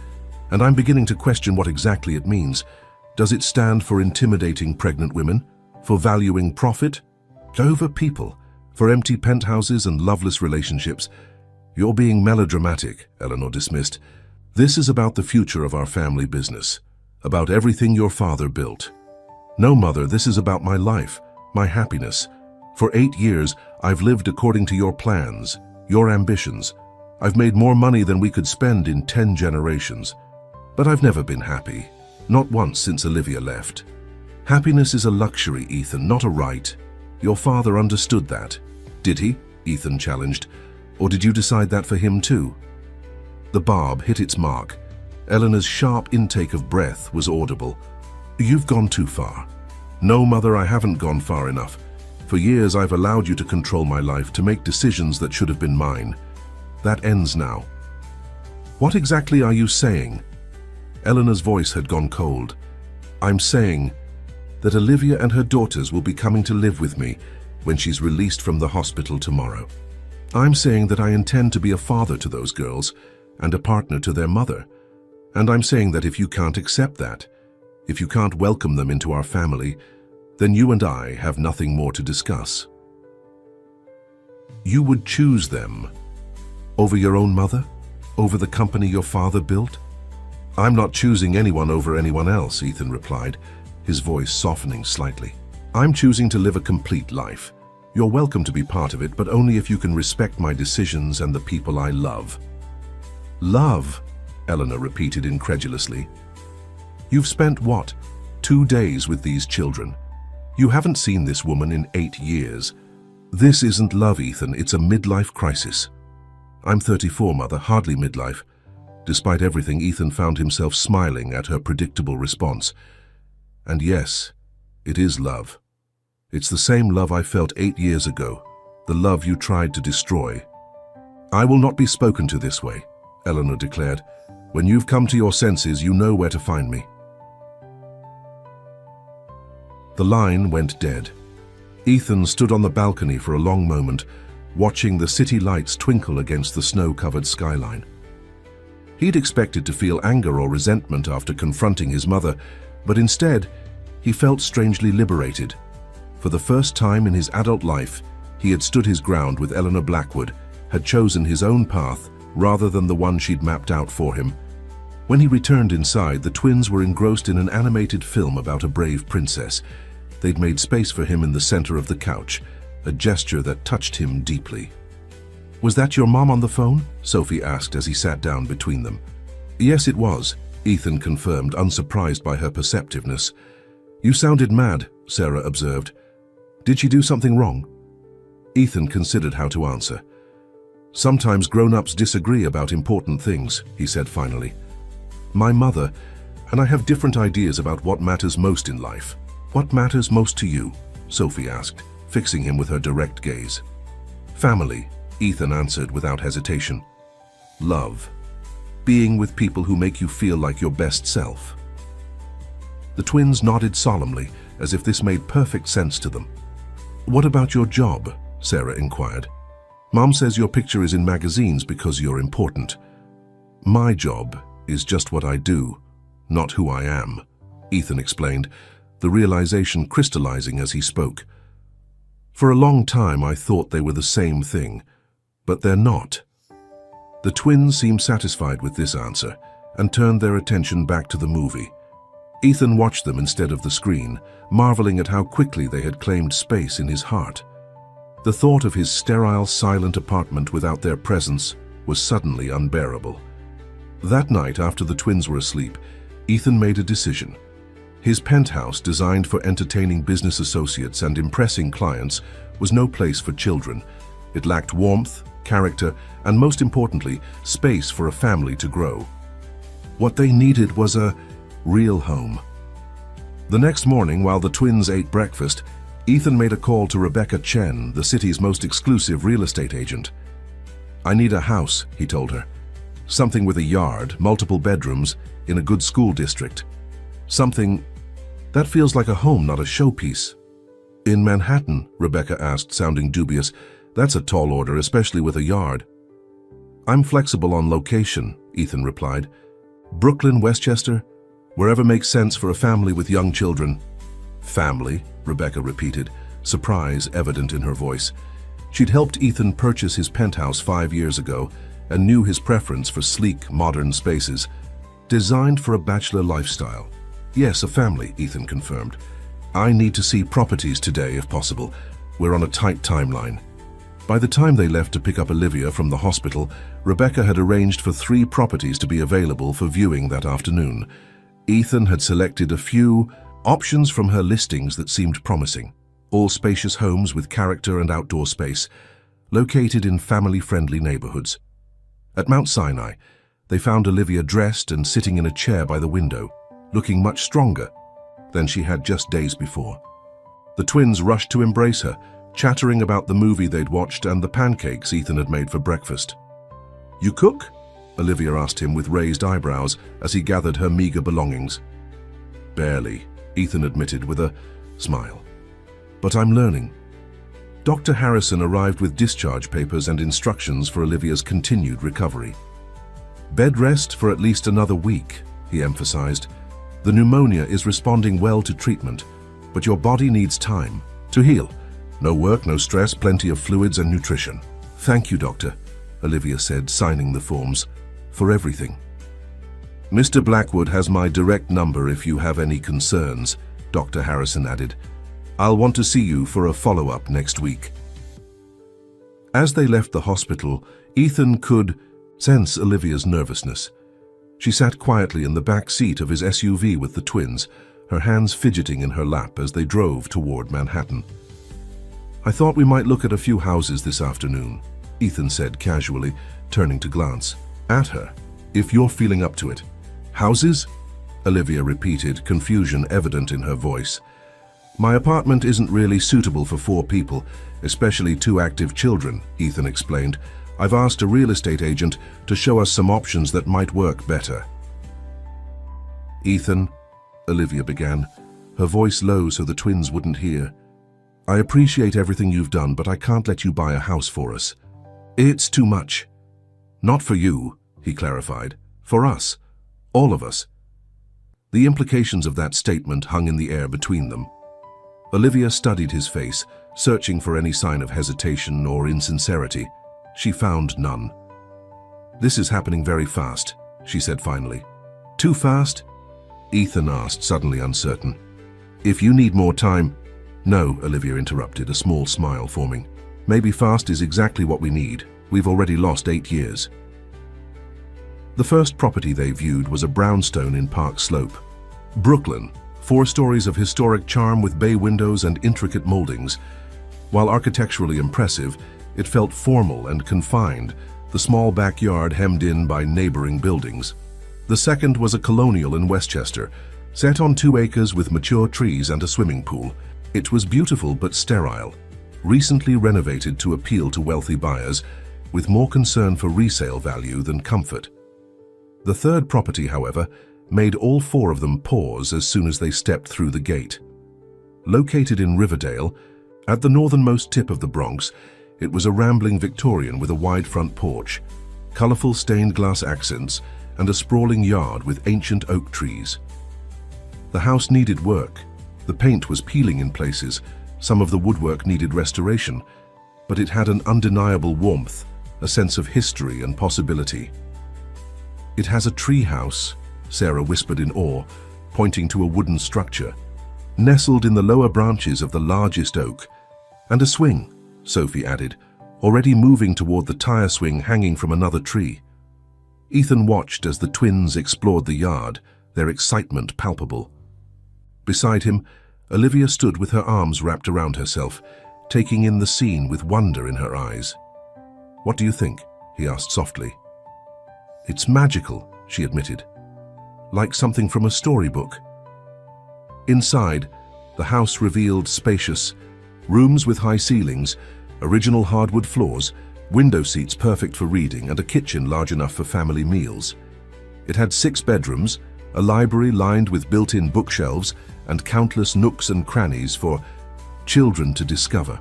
"And I'm beginning to question what exactly it means. Does it stand for intimidating pregnant women? For valuing profit? Over people? For empty penthouses and loveless relationships?" "You're being melodramatic," Eleanor dismissed. "This is about the future of our family business, about everything your father built." "No, Mother, this is about my life, my happiness. For 8 years, I've lived according to your plans, your ambitions. I've made more money than we could spend in 10 generations. But I've never been happy, not once since Olivia left. Happiness is a luxury, Ethan, not a right. Your father understood that." "Did he?" Ethan challenged. "Or did you decide that for him too?" The barb hit its mark. Eleanor's sharp intake of breath was audible. "You've gone too far." "No, Mother, I haven't gone far enough. For years I've allowed you to control my life, to make decisions that should have been mine. That ends now. What exactly are you saying? Eleanor's voice had gone cold. I'm saying that Olivia and her daughters will be coming to live with me when she's released from the hospital tomorrow. I'm saying that I intend to be a father to those girls and a partner to their mother. And I'm saying that if you can't accept that, if you can't welcome them into our family, then you and I have nothing more to discuss. You would choose them over your own mother? Over the company your father built? I'm not choosing anyone over anyone else, Ethan replied, his voice softening slightly. I'm choosing to live a complete life. You're welcome to be part of it, but only if you can respect my decisions and the people I love. Love? Eleanor repeated incredulously. You've spent, what, 2 days with these children? You haven't seen this woman in 8 years. This isn't love, Ethan, it's a midlife crisis. I'm 34, Mother, hardly midlife. Despite everything, Ethan found himself smiling at her predictable response. And yes, it is love. It's the same love I felt 8 years ago, the love you tried to destroy. I will not be spoken to this way, Eleanor declared. When you've come to your senses, you know where to find me. The line went dead. Ethan stood on the balcony for a long moment, watching the city lights twinkle against the snow-covered skyline. He'd expected to feel anger or resentment after confronting his mother, but instead, he felt strangely liberated. For the first time in his adult life, he had stood his ground with Eleanor Blackwood, had chosen his own path rather than the one she'd mapped out for him. When he returned inside, the twins were engrossed in an animated film about a brave princess. They'd made space for him in the center of the couch, a gesture that touched him deeply. Was that your mom on the phone? Sophie asked as he sat down between them. Yes, it was, Ethan confirmed, unsurprised by her perceptiveness. You sounded mad, Sarah observed. Did she do something wrong? Ethan considered how to answer. Sometimes grown-ups disagree about important things, he said finally. My mother and I have different ideas about what matters most in life. What matters most to you? Sophie asked, fixing him with her direct gaze. Family, Ethan answered without hesitation. Love. Being with people who make you feel like your best self. The twins nodded solemnly, as if this made perfect sense to them. What about your job? Sarah inquired. Mom says your picture is in magazines because you're important. My job is just what I do, not who I am, Ethan explained, the realization crystallizing as he spoke. For a long time I thought they were the same thing, but they're not. The twins seemed satisfied with this answer and turned their attention back to the movie. Ethan watched them instead of the screen, marveling at how quickly they had claimed space in his heart. The thought of his sterile, silent apartment without their presence was suddenly unbearable. That night, after the twins were asleep, Ethan made a decision. His penthouse, designed for entertaining business associates and impressing clients, was no place for children. It lacked warmth, character, and most importantly, space for a family to grow. What they needed was a real home. The next morning, while the twins ate breakfast, Ethan made a call to Rebecca Chen, the city's most exclusive real estate agent. I need a house, he told her. Something with a yard, multiple bedrooms, in a good school district. Something that feels like a home, not a showpiece. In Manhattan, Rebecca asked, sounding dubious. That's a tall order, especially with a yard. I'm flexible on location, Ethan replied. Brooklyn, Westchester, wherever makes sense for a family with young children. Family, Rebecca repeated, surprise evident in her voice. She'd helped Ethan purchase his penthouse 5 years ago and knew his preference for sleek, modern spaces, designed for a bachelor lifestyle. Yes, a family, Ethan confirmed. I need to see properties today if possible. We're on a tight timeline. By the time they left to pick up Olivia from the hospital, Rebecca had arranged for 3 properties to be available for viewing that afternoon. Ethan had selected a few options from her listings that seemed promising, all spacious homes with character and outdoor space, located in family-friendly neighborhoods. At Mount Sinai, they found Olivia dressed and sitting in a chair by the window, looking much stronger than she had just days before. The twins rushed to embrace her, chattering about the movie they'd watched and the pancakes Ethan had made for breakfast. You cook? Olivia asked him with raised eyebrows as he gathered her meager belongings. Barely, Ethan admitted with a smile. But I'm learning. Dr. Harrison arrived with discharge papers and instructions for Olivia's continued recovery. Bed rest for at least another week, he emphasized. The pneumonia is responding well to treatment, but your body needs time to heal. No work, no stress, plenty of fluids and nutrition. Thank you, doctor, Olivia said, signing the forms, for everything. Mr. Blackwood has my direct number if you have any concerns, Dr. Harrison added. I'll want to see you for a follow-up next week. As they left the hospital, Ethan could sense Olivia's nervousness. She sat quietly in the back seat of his SUV with the twins, her hands fidgeting in her lap as they drove toward Manhattan. I thought we might look at a few houses this afternoon, Ethan said casually, turning to glance at her. If you're feeling up to it. Houses? Olivia repeated, confusion evident in her voice. My apartment isn't really suitable for 4 people, especially 2 active children, Ethan explained. I've asked a real estate agent to show us some options that might work better. Ethan, Olivia began, her voice low so the twins wouldn't hear. I appreciate everything you've done, but I can't let you buy a house for us. It's too much. Not for you, he clarified. For us. All of us. The implications of that statement hung in the air between them. Olivia studied his face, searching for any sign of hesitation or insincerity. She found none. This is happening very fast, she said finally. Too fast? Ethan asked, suddenly uncertain. If you need more time... No, Olivia interrupted, a small smile forming. Maybe fast is exactly what we need. We've already lost 8 years. The first property they viewed was a brownstone in Park Slope. Brooklyn, 4 stories of historic charm with bay windows and intricate moldings. While architecturally impressive, it felt formal and confined, the small backyard hemmed in by neighboring buildings. The second was a colonial in Westchester, set on 2 acres with mature trees and a swimming pool. It was beautiful but sterile, recently renovated to appeal to wealthy buyers, with more concern for resale value than comfort. The third property, however, made all 4 of them pause as soon as they stepped through the gate. Located in Riverdale, at the northernmost tip of the Bronx, it was a rambling Victorian with a wide front porch, colorful stained glass accents, and a sprawling yard with ancient oak trees. The house needed work. The paint was peeling in places, some of the woodwork needed restoration, but it had an undeniable warmth, a sense of history and possibility. It has a tree house, Sarah whispered in awe, pointing to a wooden structure, nestled in the lower branches of the largest oak, and a swing, Sophie added, already moving toward the tire swing hanging from another tree. Ethan watched as the twins explored the yard, their excitement palpable. Beside him, Olivia stood with her arms wrapped around herself, taking in the scene with wonder in her eyes. What do you think? He asked softly. It's magical, she admitted. Like something from a storybook. Inside, the house revealed spacious rooms with high ceilings, original hardwood floors, window seats perfect for reading, and a kitchen large enough for family meals. It had 6 bedrooms, a library lined with built-in bookshelves, and countless nooks and crannies for children to discover.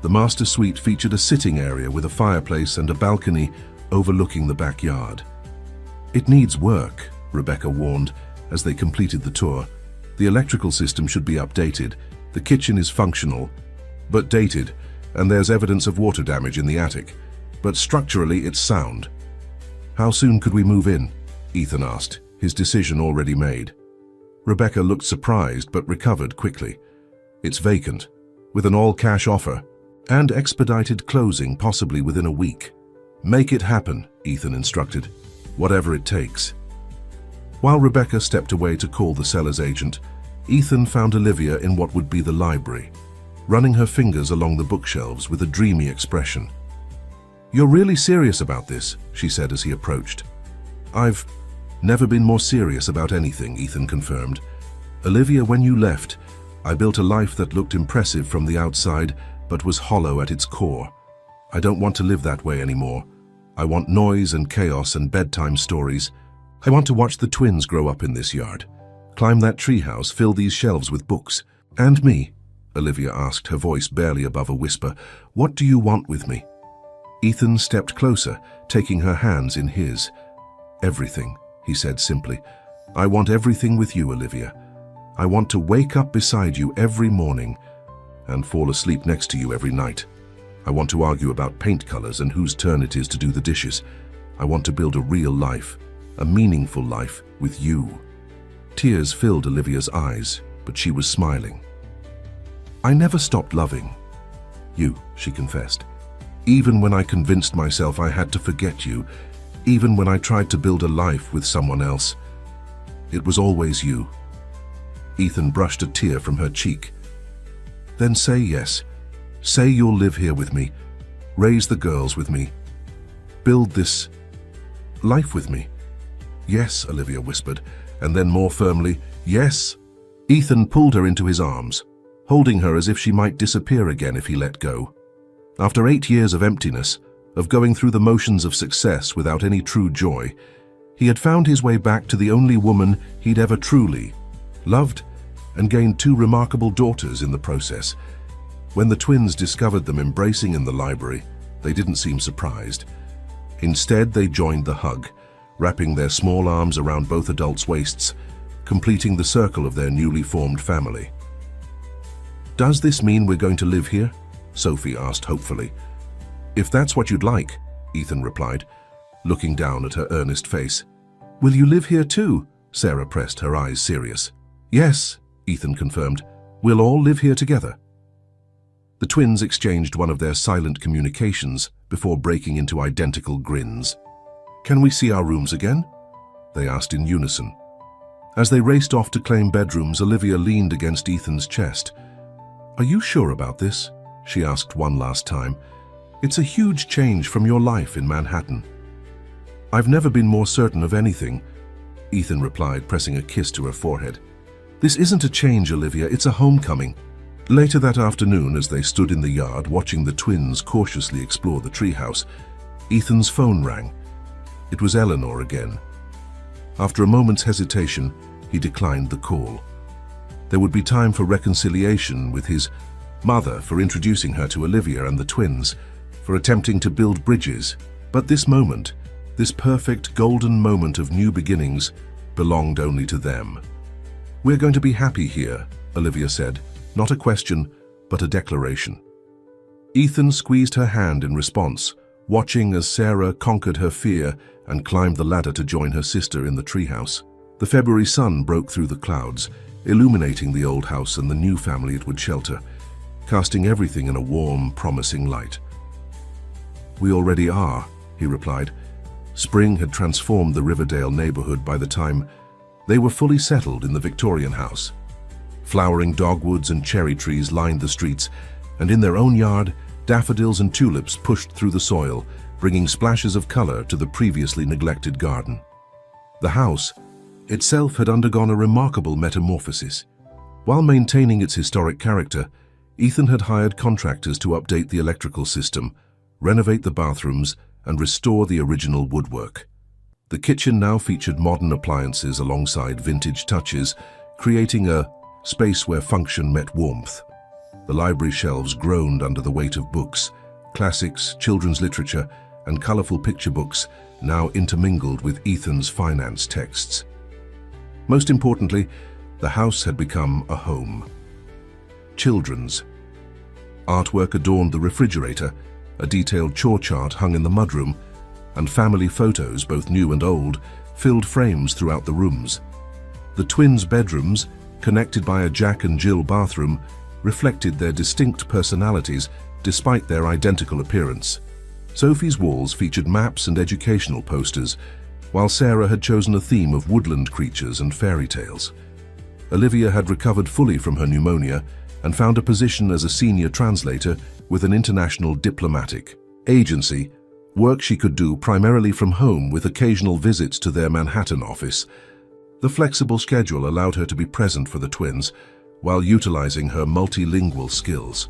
The master suite featured a sitting area with a fireplace and a balcony overlooking the backyard. It needs work, Rebecca warned as they completed the tour. The electrical system should be updated. The kitchen is functional, but dated, and there's evidence of water damage in the attic. But structurally, it's sound. How soon could we move in? Ethan asked, his decision already made. Rebecca looked surprised but recovered quickly. It's vacant, with an all-cash offer, and expedited closing possibly within a week. Make it happen, Ethan instructed. Whatever it takes. While Rebecca stepped away to call the seller's agent, Ethan found Olivia in what would be the library, running her fingers along the bookshelves with a dreamy expression. You're really serious about this, she said as he approached. I've never been more serious about anything, Ethan confirmed. Olivia, when you left, I built a life that looked impressive from the outside, but was hollow at its core. I don't want to live that way anymore. I want noise and chaos and bedtime stories. I want to watch the twins grow up in this yard. Climb that treehouse, fill these shelves with books. And me, Olivia asked, her voice barely above a whisper. What do you want with me? Ethan stepped closer, taking her hands in his. Everything, he said simply. I want everything with you, Olivia. I want to wake up beside you every morning and fall asleep next to you every night. I want to argue about paint colors and whose turn it is to do the dishes. I want to build a real life, a meaningful life with you. Tears filled Olivia's eyes, but she was smiling. I never stopped loving you, she confessed. Even when I convinced myself I had to forget you, even when I tried to build a life with someone else, it was always you. Ethan brushed a tear from her cheek. Then say yes. Say you'll live here with me, raise the girls with me, build this life with me. Yes, Olivia whispered, and then more firmly, yes. Ethan pulled her into his arms, holding her as if she might disappear again if he let go. After 8 years of emptiness, of going through the motions of success without any true joy, he had found his way back to the only woman he'd ever truly loved, and gained 2 remarkable daughters in the process. When the twins discovered them embracing in the library, they didn't seem surprised. Instead, they joined the hug, wrapping their small arms around both adults' waists, completing the circle of their newly formed family. Does this mean we're going to live here? Sophie asked hopefully. If that's what you'd like, Ethan replied, looking down at her earnest face. Will you live here too? Sarah pressed, her eyes serious. Yes, Ethan confirmed. We'll all live here together. The twins exchanged one of their silent communications before breaking into identical grins. Can we see our rooms again? They asked in unison. As they raced off to claim bedrooms, Olivia leaned against Ethan's chest. Are you sure about this? She asked one last time. It's a huge change from your life in Manhattan. I've never been more certain of anything, Ethan replied, pressing a kiss to her forehead. This isn't a change, Olivia, it's a homecoming. Later that afternoon, as they stood in the yard watching the twins cautiously explore the treehouse, Ethan's phone rang. It was Eleanor again. After a moment's hesitation, he declined the call. There would be time for reconciliation with his mother, for introducing her to Olivia and the twins, for attempting to build bridges. But this moment, this perfect golden moment of new beginnings, belonged only to them. We're going to be happy here, Olivia said. Not a question, but a declaration. Ethan squeezed her hand in response, watching as Sarah conquered her fear and climbed the ladder to join her sister in the treehouse. The February sun broke through the clouds, illuminating the old house and the new family it would shelter, casting everything in a warm, promising light. We already are, he replied. Spring had transformed the Riverdale neighborhood by the time they were fully settled in the Victorian house. Flowering dogwoods and cherry trees lined the streets, and in their own yard, daffodils and tulips pushed through the soil, bringing splashes of color to the previously neglected garden. The house itself had undergone a remarkable metamorphosis. While maintaining its historic character, Ethan had hired contractors to update the electrical system, renovate the bathrooms, and restore the original woodwork. The kitchen now featured modern appliances alongside vintage touches, creating a space where function met warmth. The library shelves groaned under the weight of books, classics, children's literature, and colorful picture books now intermingled with Ethan's finance texts. Most importantly, the house had become a home. Children's. Artwork adorned the refrigerator, a detailed chore chart hung in the mudroom, and family photos, both new and old, filled frames throughout the rooms. The twins' bedrooms, connected by a Jack and Jill bathroom, reflected their distinct personalities despite their identical appearance. Sophie's walls featured maps and educational posters, while Sarah had chosen a theme of woodland creatures and fairy tales. Olivia had recovered fully from her pneumonia and found a position as a senior translator with an international diplomatic agency, work she could do primarily from home with occasional visits to their Manhattan office. The flexible schedule allowed her to be present for the twins while utilizing her multilingual skills.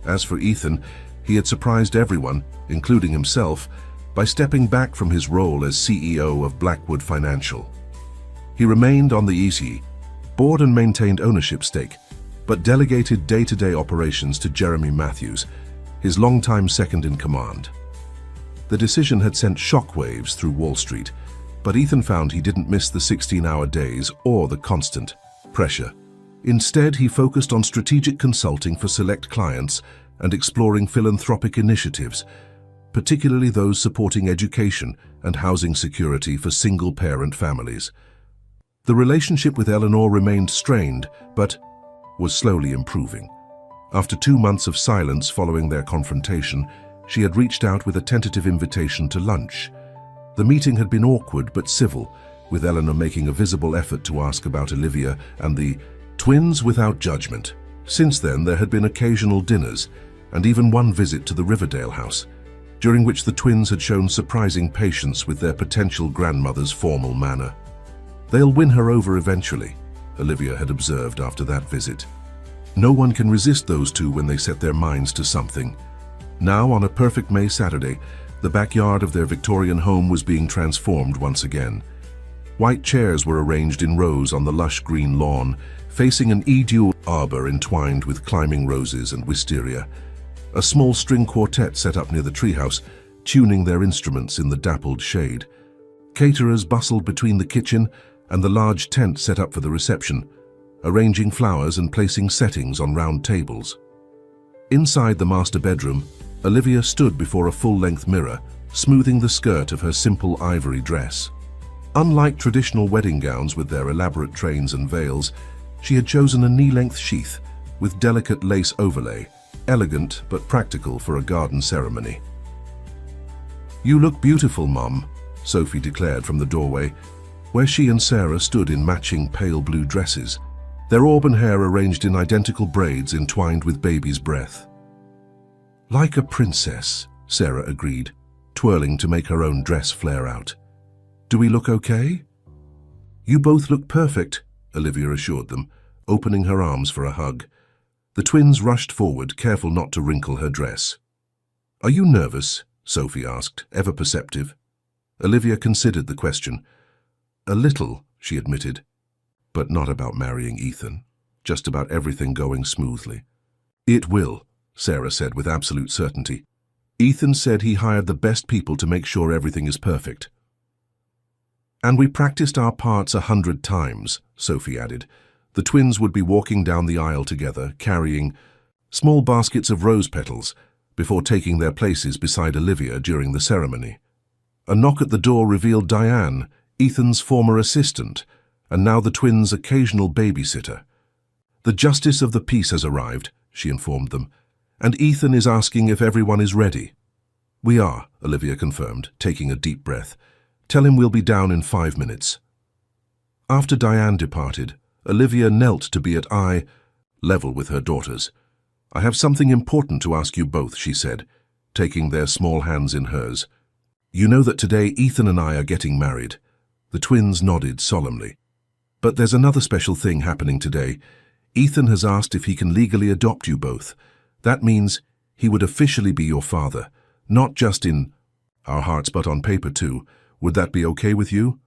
As for Ethan, he had surprised everyone, including himself, by stepping back from his role as CEO of Blackwood Financial. He remained on the EC, board and maintained ownership stake, but delegated day-to-day operations to Jeremy Matthews, his longtime second-in-command. The decision had sent shockwaves through Wall Street, but Ethan found he didn't miss the 16-hour days or the constant pressure. Instead, he focused on strategic consulting for select clients and exploring philanthropic initiatives, particularly those supporting education and housing security for single-parent families. The relationship with Eleanor remained strained, but was slowly improving. After 2 months of silence following their confrontation, she had reached out with a tentative invitation to lunch. The meeting had been awkward but civil, with Eleanor making a visible effort to ask about Olivia and the twins without judgment. Since then, there had been occasional dinners, and even one visit to the Riverdale house, during which the twins had shown surprising patience with their potential grandmother's formal manner. "They'll win her over eventually," Olivia had observed after that visit. "No one can resist those two when they set their minds to something." Now, on a perfect May Saturday, the backyard of their Victorian home was being transformed once again. White chairs were arranged in rows on the lush green lawn, facing an eau arbor entwined with climbing roses and wisteria. A small string quartet set up near the treehouse, tuning their instruments in the dappled shade. Caterers bustled between the kitchen and the large tent set up for the reception, arranging flowers and placing settings on round tables. Inside the master bedroom, Olivia stood before a full-length mirror, smoothing the skirt of her simple ivory dress. Unlike traditional wedding gowns with their elaborate trains and veils, she had chosen a knee-length sheath with delicate lace overlay, elegant but practical for a garden ceremony. "You look beautiful, Mum," Sophie declared from the doorway, where she and Sarah stood in matching pale blue dresses, their auburn hair arranged in identical braids entwined with baby's breath. "Like a princess," Sarah agreed, twirling to make her own dress flare out. "Do we look okay?" "You both look perfect," Olivia assured them, opening her arms for a hug. The twins rushed forward, careful not to wrinkle her dress. "Are you nervous?" Sophie asked, ever perceptive. Olivia considered the question. "A little," she admitted, "but not about marrying Ethan, just about everything going smoothly." "It will," Sarah said with absolute certainty. "Ethan said he hired the best people to make sure everything is perfect." "And we practiced our parts 100 times, Sophie added. The twins would be walking down the aisle together, carrying small baskets of rose petals, before taking their places beside Olivia during the ceremony. A knock at the door revealed Diane, Ethan's former assistant, and now the twins' occasional babysitter. "The justice of the peace has arrived," she informed them, "and Ethan is asking if everyone is ready." "We are," Olivia confirmed, taking a deep breath. "Tell him we'll be down in 5 minutes." After Diane departed, Olivia knelt to be at eye level with her daughters. "I have something important to ask you both," she said, taking their small hands in hers. "You know that today Ethan and I are getting married." The twins nodded solemnly. "But there's another special thing happening today. Ethan has asked if he can legally adopt you both. That means he would officially be your father, not just in our hearts but on paper too. Would that be okay with you?"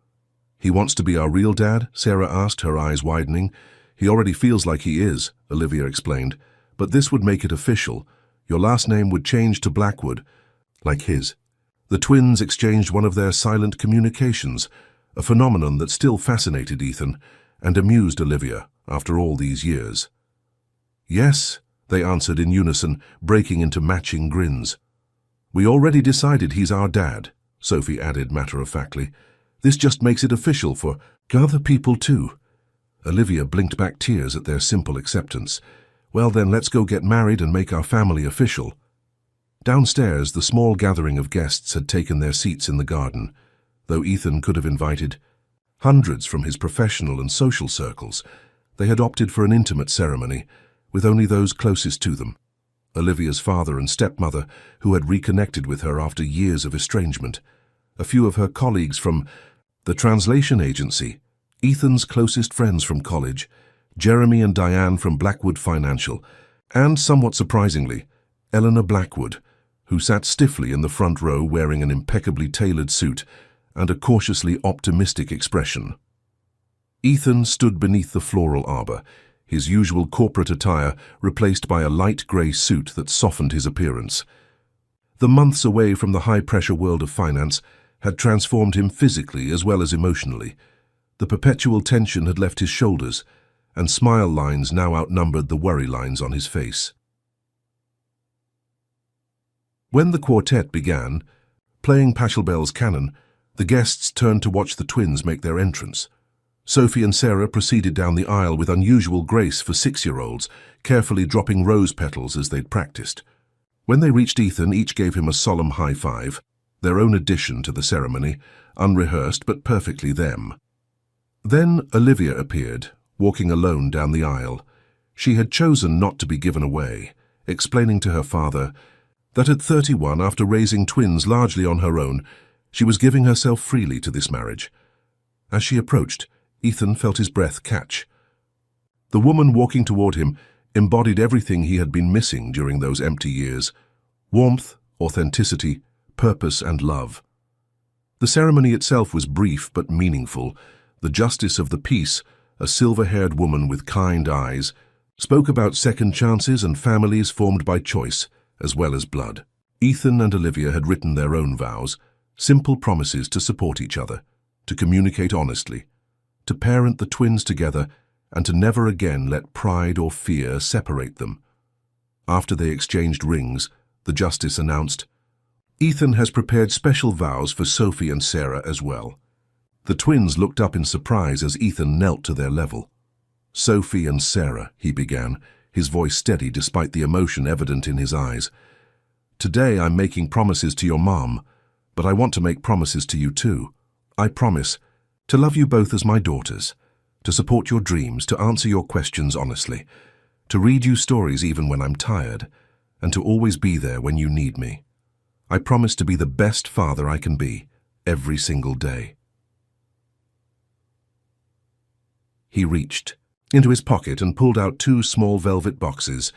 "He wants to be our real dad?" Sarah asked, her eyes widening. "He already feels like he is," Olivia explained. "But this would make it official. Your last name would change to Blackwood, like his." The twins exchanged one of their silent communications, a phenomenon that still fascinated Ethan and amused Olivia after all these years. "Yes," they answered in unison, breaking into matching grins. "We already decided he's our dad," Sophie added matter-of-factly. "This just makes it official for other people too." Olivia blinked back tears at their simple acceptance. "Well then, let's go get married and make our family official." Downstairs, the small gathering of guests had taken their seats in the garden. Though Ethan could have invited hundreds from his professional and social circles, they had opted for an intimate ceremony, with only those closest to them. Olivia's father and stepmother, who had reconnected with her after years of estrangement, a few of her colleagues from the translation agency, Ethan's closest friends from college, Jeremy and Diane from Blackwood Financial, and, somewhat surprisingly, Eleanor Blackwood, who sat stiffly in the front row wearing an impeccably tailored suit and a cautiously optimistic expression. Ethan stood beneath the floral arbor, his usual corporate attire replaced by a light grey suit that softened his appearance. The months away from the high-pressure world of finance had transformed him physically as well as emotionally. The perpetual tension had left his shoulders, and smile lines now outnumbered the worry lines on his face. When the quartet began, playing Pachelbel's canon, the guests turned to watch the twins make their entrance. Sophie and Sarah proceeded down the aisle with unusual grace for 6-year-olds, carefully dropping rose petals as they'd practiced. When they reached Ethan, each gave him a solemn high five, their own addition to the ceremony, unrehearsed but perfectly them. Then Olivia appeared, walking alone down the aisle. She had chosen not to be given away, explaining to her father that at 31, after raising twins largely on her own, she was giving herself freely to this marriage. As she approached, Ethan felt his breath catch. The woman walking toward him embodied everything he had been missing during those empty years: warmth, authenticity, purpose, and love. The ceremony itself was brief but meaningful. The justice of the peace, a silver-haired woman with kind eyes, spoke about second chances and families formed by choice, as well as blood. Ethan and Olivia had written their own vows, simple promises to support each other, to communicate honestly, to parent the twins together, and to never again let pride or fear separate them. After they exchanged rings, the justice announced, "Ethan has prepared special vows for Sophie and Sarah as well." The twins looked up in surprise as Ethan knelt to their level. "Sophie and Sarah," he began, his voice steady despite the emotion evident in his eyes. "Today I'm making promises to your mom, but I want to make promises to you too. I promise to love you both as my daughters, to support your dreams, to answer your questions honestly, to read you stories even when I'm tired, and to always be there when you need me. I promise to be the best father I can be, every single day." He reached into his pocket and pulled out 2 small velvet boxes.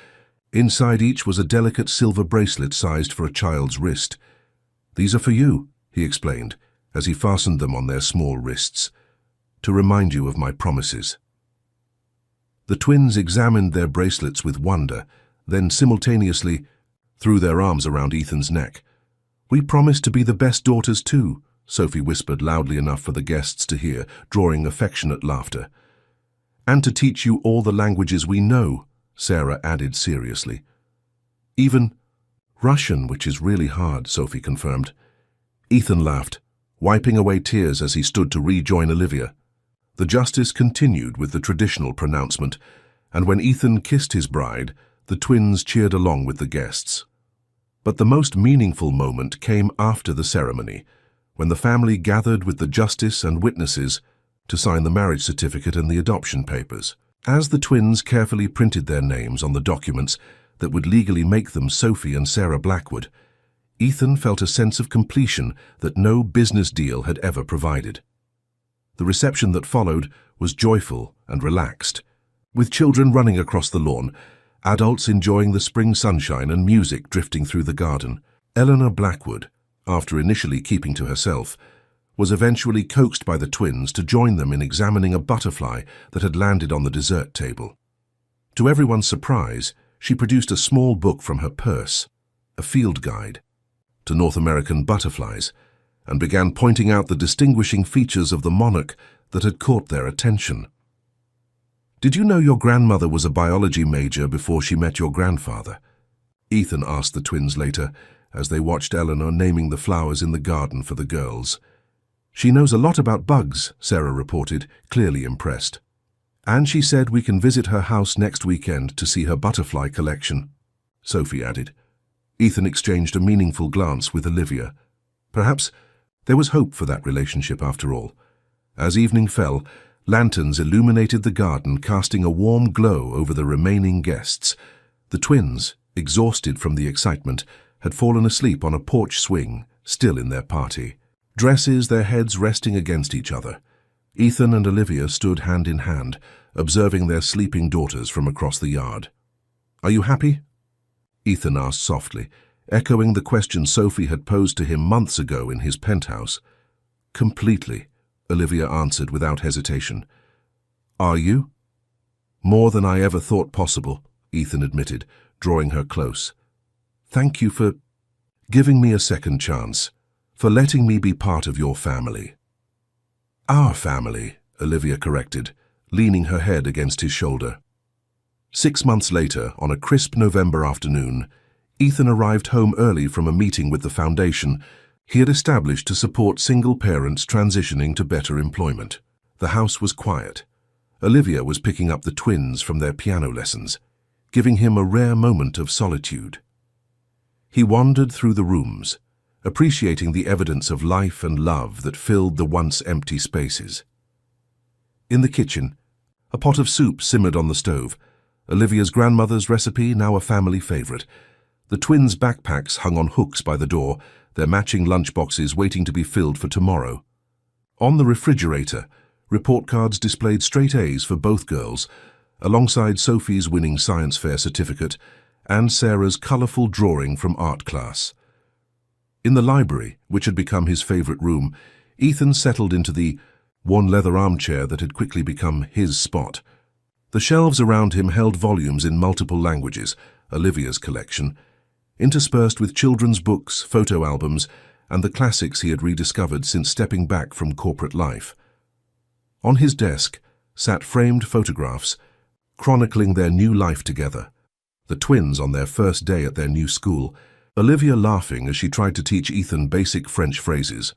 Inside each was a delicate silver bracelet sized for a child's wrist. "These are for you," he explained, as he fastened them on their small wrists, "to remind you of my promises." The twins examined their bracelets with wonder, then simultaneously threw their arms around Ethan's neck. "We promise to be the best daughters too," Sophie whispered loudly enough for the guests to hear, drawing affectionate laughter. "And to teach you all the languages we know," Sarah added seriously. "Even Russian, which is really hard," Sophie confirmed. Ethan laughed, wiping away tears as he stood to rejoin Olivia. The justice continued with the traditional pronouncement, and when Ethan kissed his bride, the twins cheered along with the guests. But the most meaningful moment came after the ceremony, when the family gathered with the justice and witnesses to sign the marriage certificate and the adoption papers. As the twins carefully printed their names on the documents that would legally make them Sophie and Sarah Blackwood, Ethan felt a sense of completion that no business deal had ever provided. The reception that followed was joyful and relaxed, with children running across the lawn, adults enjoying the spring sunshine and music drifting through the garden. Eleanor Blackwood, after initially keeping to herself, was eventually coaxed by the twins to join them in examining a butterfly that had landed on the dessert table. To everyone's surprise, she produced a small book from her purse, a field guide to North American butterflies, and began pointing out the distinguishing features of the monarch that had caught their attention. "Did you know your grandmother was a biology major before she met your grandfather?" Ethan asked the twins later, as they watched Eleanor naming the flowers in the garden for the girls. "She knows a lot about bugs," Sarah reported, clearly impressed. "And she said we can visit her house next weekend to see her butterfly collection," Sophie added. Ethan exchanged a meaningful glance with Olivia. Perhaps there was hope for that relationship after all. As evening fell, lanterns illuminated the garden, casting a warm glow over the remaining guests. The twins, exhausted from the excitement, had fallen asleep on a porch swing, still in their party. Dresses, their heads resting against each other. Ethan and Olivia stood hand in hand, observing their sleeping daughters from across the yard. "Are you happy?" Ethan asked softly, echoing the question Sophie had posed to him months ago in his penthouse. "Completely," Olivia answered without hesitation. "Are you?" "More than I ever thought possible," Ethan admitted, drawing her close. "Thank you for giving me a second chance, for letting me be part of your family." "Our family," Olivia corrected, leaning her head against his shoulder. 6 months later, on a crisp November afternoon, Ethan arrived home early from a meeting with the foundation he had established to support single parents transitioning to better employment. The house was quiet. Olivia was picking up the twins from their piano lessons, giving him a rare moment of solitude. He wandered through the rooms, appreciating the evidence of life and love that filled the once empty spaces. In the kitchen, a pot of soup simmered on the stove, Olivia's grandmother's recipe now a family favorite. The twins' backpacks hung on hooks by the door, their matching lunchboxes waiting to be filled for tomorrow. On the refrigerator, report cards displayed straight A's for both girls, alongside Sophie's winning science fair certificate and Sarah's colourful drawing from art class. In the library, which had become his favourite room, Ethan settled into the worn leather armchair that had quickly become his spot. The shelves around him held volumes in multiple languages, Olivia's collection, interspersed with children's books, photo albums, and the classics he had rediscovered since stepping back from corporate life. On his desk sat framed photographs, chronicling their new life together. The twins on their first day at their new school, Olivia laughing as she tried to teach Ethan basic French phrases,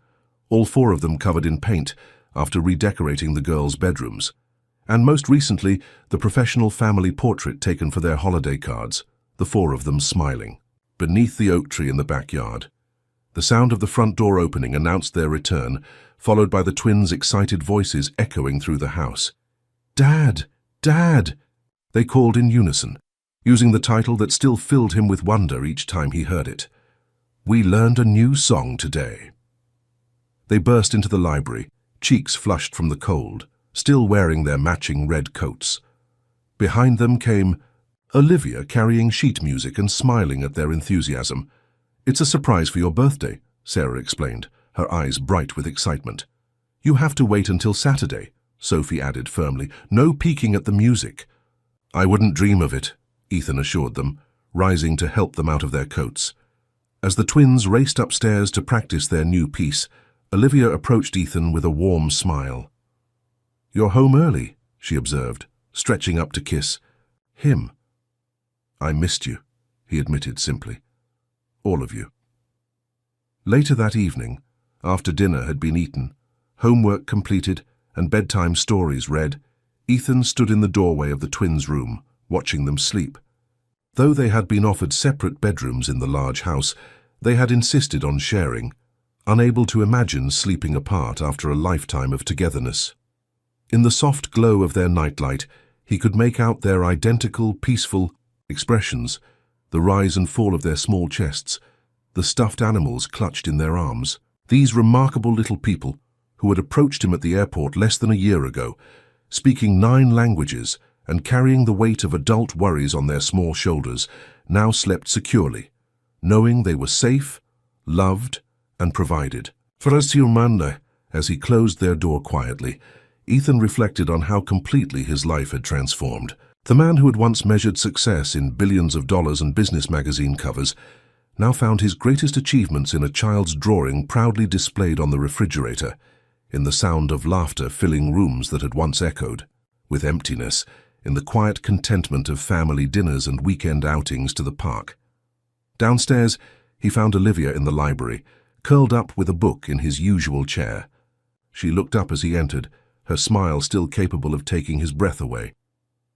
all 4 of them covered in paint after redecorating the girls' bedrooms, and most recently the professional family portrait taken for their holiday cards, the 4 of them smiling. Beneath the oak tree in the backyard, the sound of the front door opening announced their return, followed by the twins' excited voices echoing through the house. "Dad! Dad!" they called in unison, using the title that still filled him with wonder each time he heard it. "We learned a new song today." They burst into the library, cheeks flushed from the cold, still wearing their matching red coats. Behind them came Olivia, carrying sheet music and smiling at their enthusiasm. "It's a surprise for your birthday," Sarah explained, her eyes bright with excitement. "You have to wait until Saturday," Sophie added firmly. "No peeking at the music." "I wouldn't dream of it," Ethan assured them, rising to help them out of their coats. As the twins raced upstairs to practice their new piece, Olivia approached Ethan with a warm smile. "You're home early," she observed, stretching up to kiss him. "I missed you," he admitted simply. "All of you." Later that evening, after dinner had been eaten, homework completed, and bedtime stories read, Ethan stood in the doorway of the twins' room, watching them sleep. Though they had been offered separate bedrooms in the large house, they had insisted on sharing, unable to imagine sleeping apart after a lifetime of togetherness. In the soft glow of their nightlight, he could make out their identical, peaceful expressions, the rise and fall of their small chests, the stuffed animals clutched in their arms. These remarkable little people, who had approached him at the airport less than a year ago, speaking 9 languages and carrying the weight of adult worries on their small shoulders, now slept securely, knowing they were safe, loved, and provided. For us humana, as he closed their door quietly, Ethan reflected on how completely his life had transformed. The man who had once measured success in billions of dollars and business magazine covers now found his greatest achievements in a child's drawing proudly displayed on the refrigerator, in the sound of laughter filling rooms that had once echoed with emptiness, in the quiet contentment of family dinners and weekend outings to the park. Downstairs, he found Olivia in the library, curled up with a book in his usual chair. She looked up as he entered, her smile still capable of taking his breath away.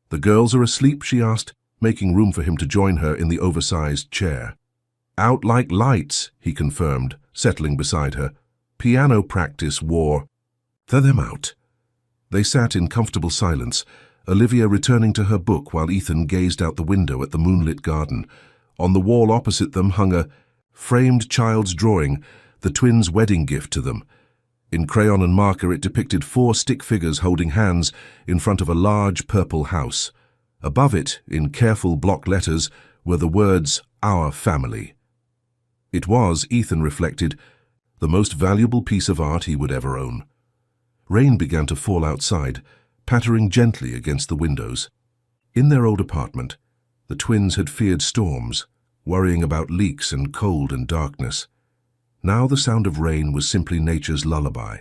"The girls are asleep?" she asked, making room for him to join her in the oversized chair. "Out like lights," he confirmed, settling beside her. "Piano practice wore them out." They sat in comfortable silence, Olivia returning to her book while Ethan gazed out the window at the moonlit garden. On the wall opposite them hung a framed child's drawing, the twins' wedding gift to them. In crayon and marker it depicted 4 stick figures holding hands in front of a large purple house. Above it, in careful block letters, were the words, "Our family." It was, Ethan reflected, the most valuable piece of art he would ever own. Rain began to fall outside, pattering gently against the windows. In their old apartment, the twins had feared storms, worrying about leaks and cold and darkness. Now the sound of rain was simply nature's lullaby,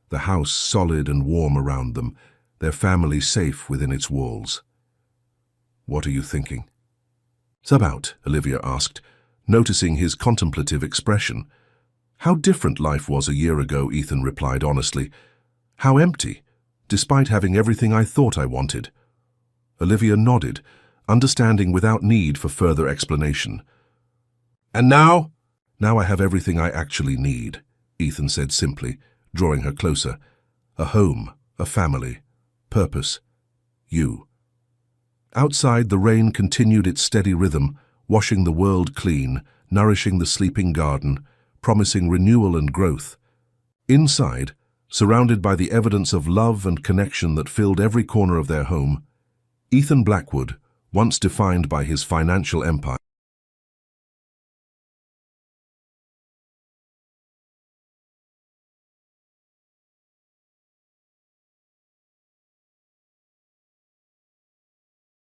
the house solid and warm around them, their family safe within its walls. "What are you thinking?" "It's about," Olivia asked, noticing his contemplative expression. "How different life was a year ago," Ethan replied honestly. "How empty, despite having everything I thought I wanted." Olivia nodded, understanding without need for further explanation. "And now?" "Now I have everything I actually need," Ethan said simply, drawing her closer. "A home, a family, purpose, you." Outside, the rain continued its steady rhythm, washing the world clean, nourishing the sleeping garden, promising renewal and growth. Inside, surrounded by the evidence of love and connection that filled every corner of their home, Ethan Blackwood, once defined by his financial empire,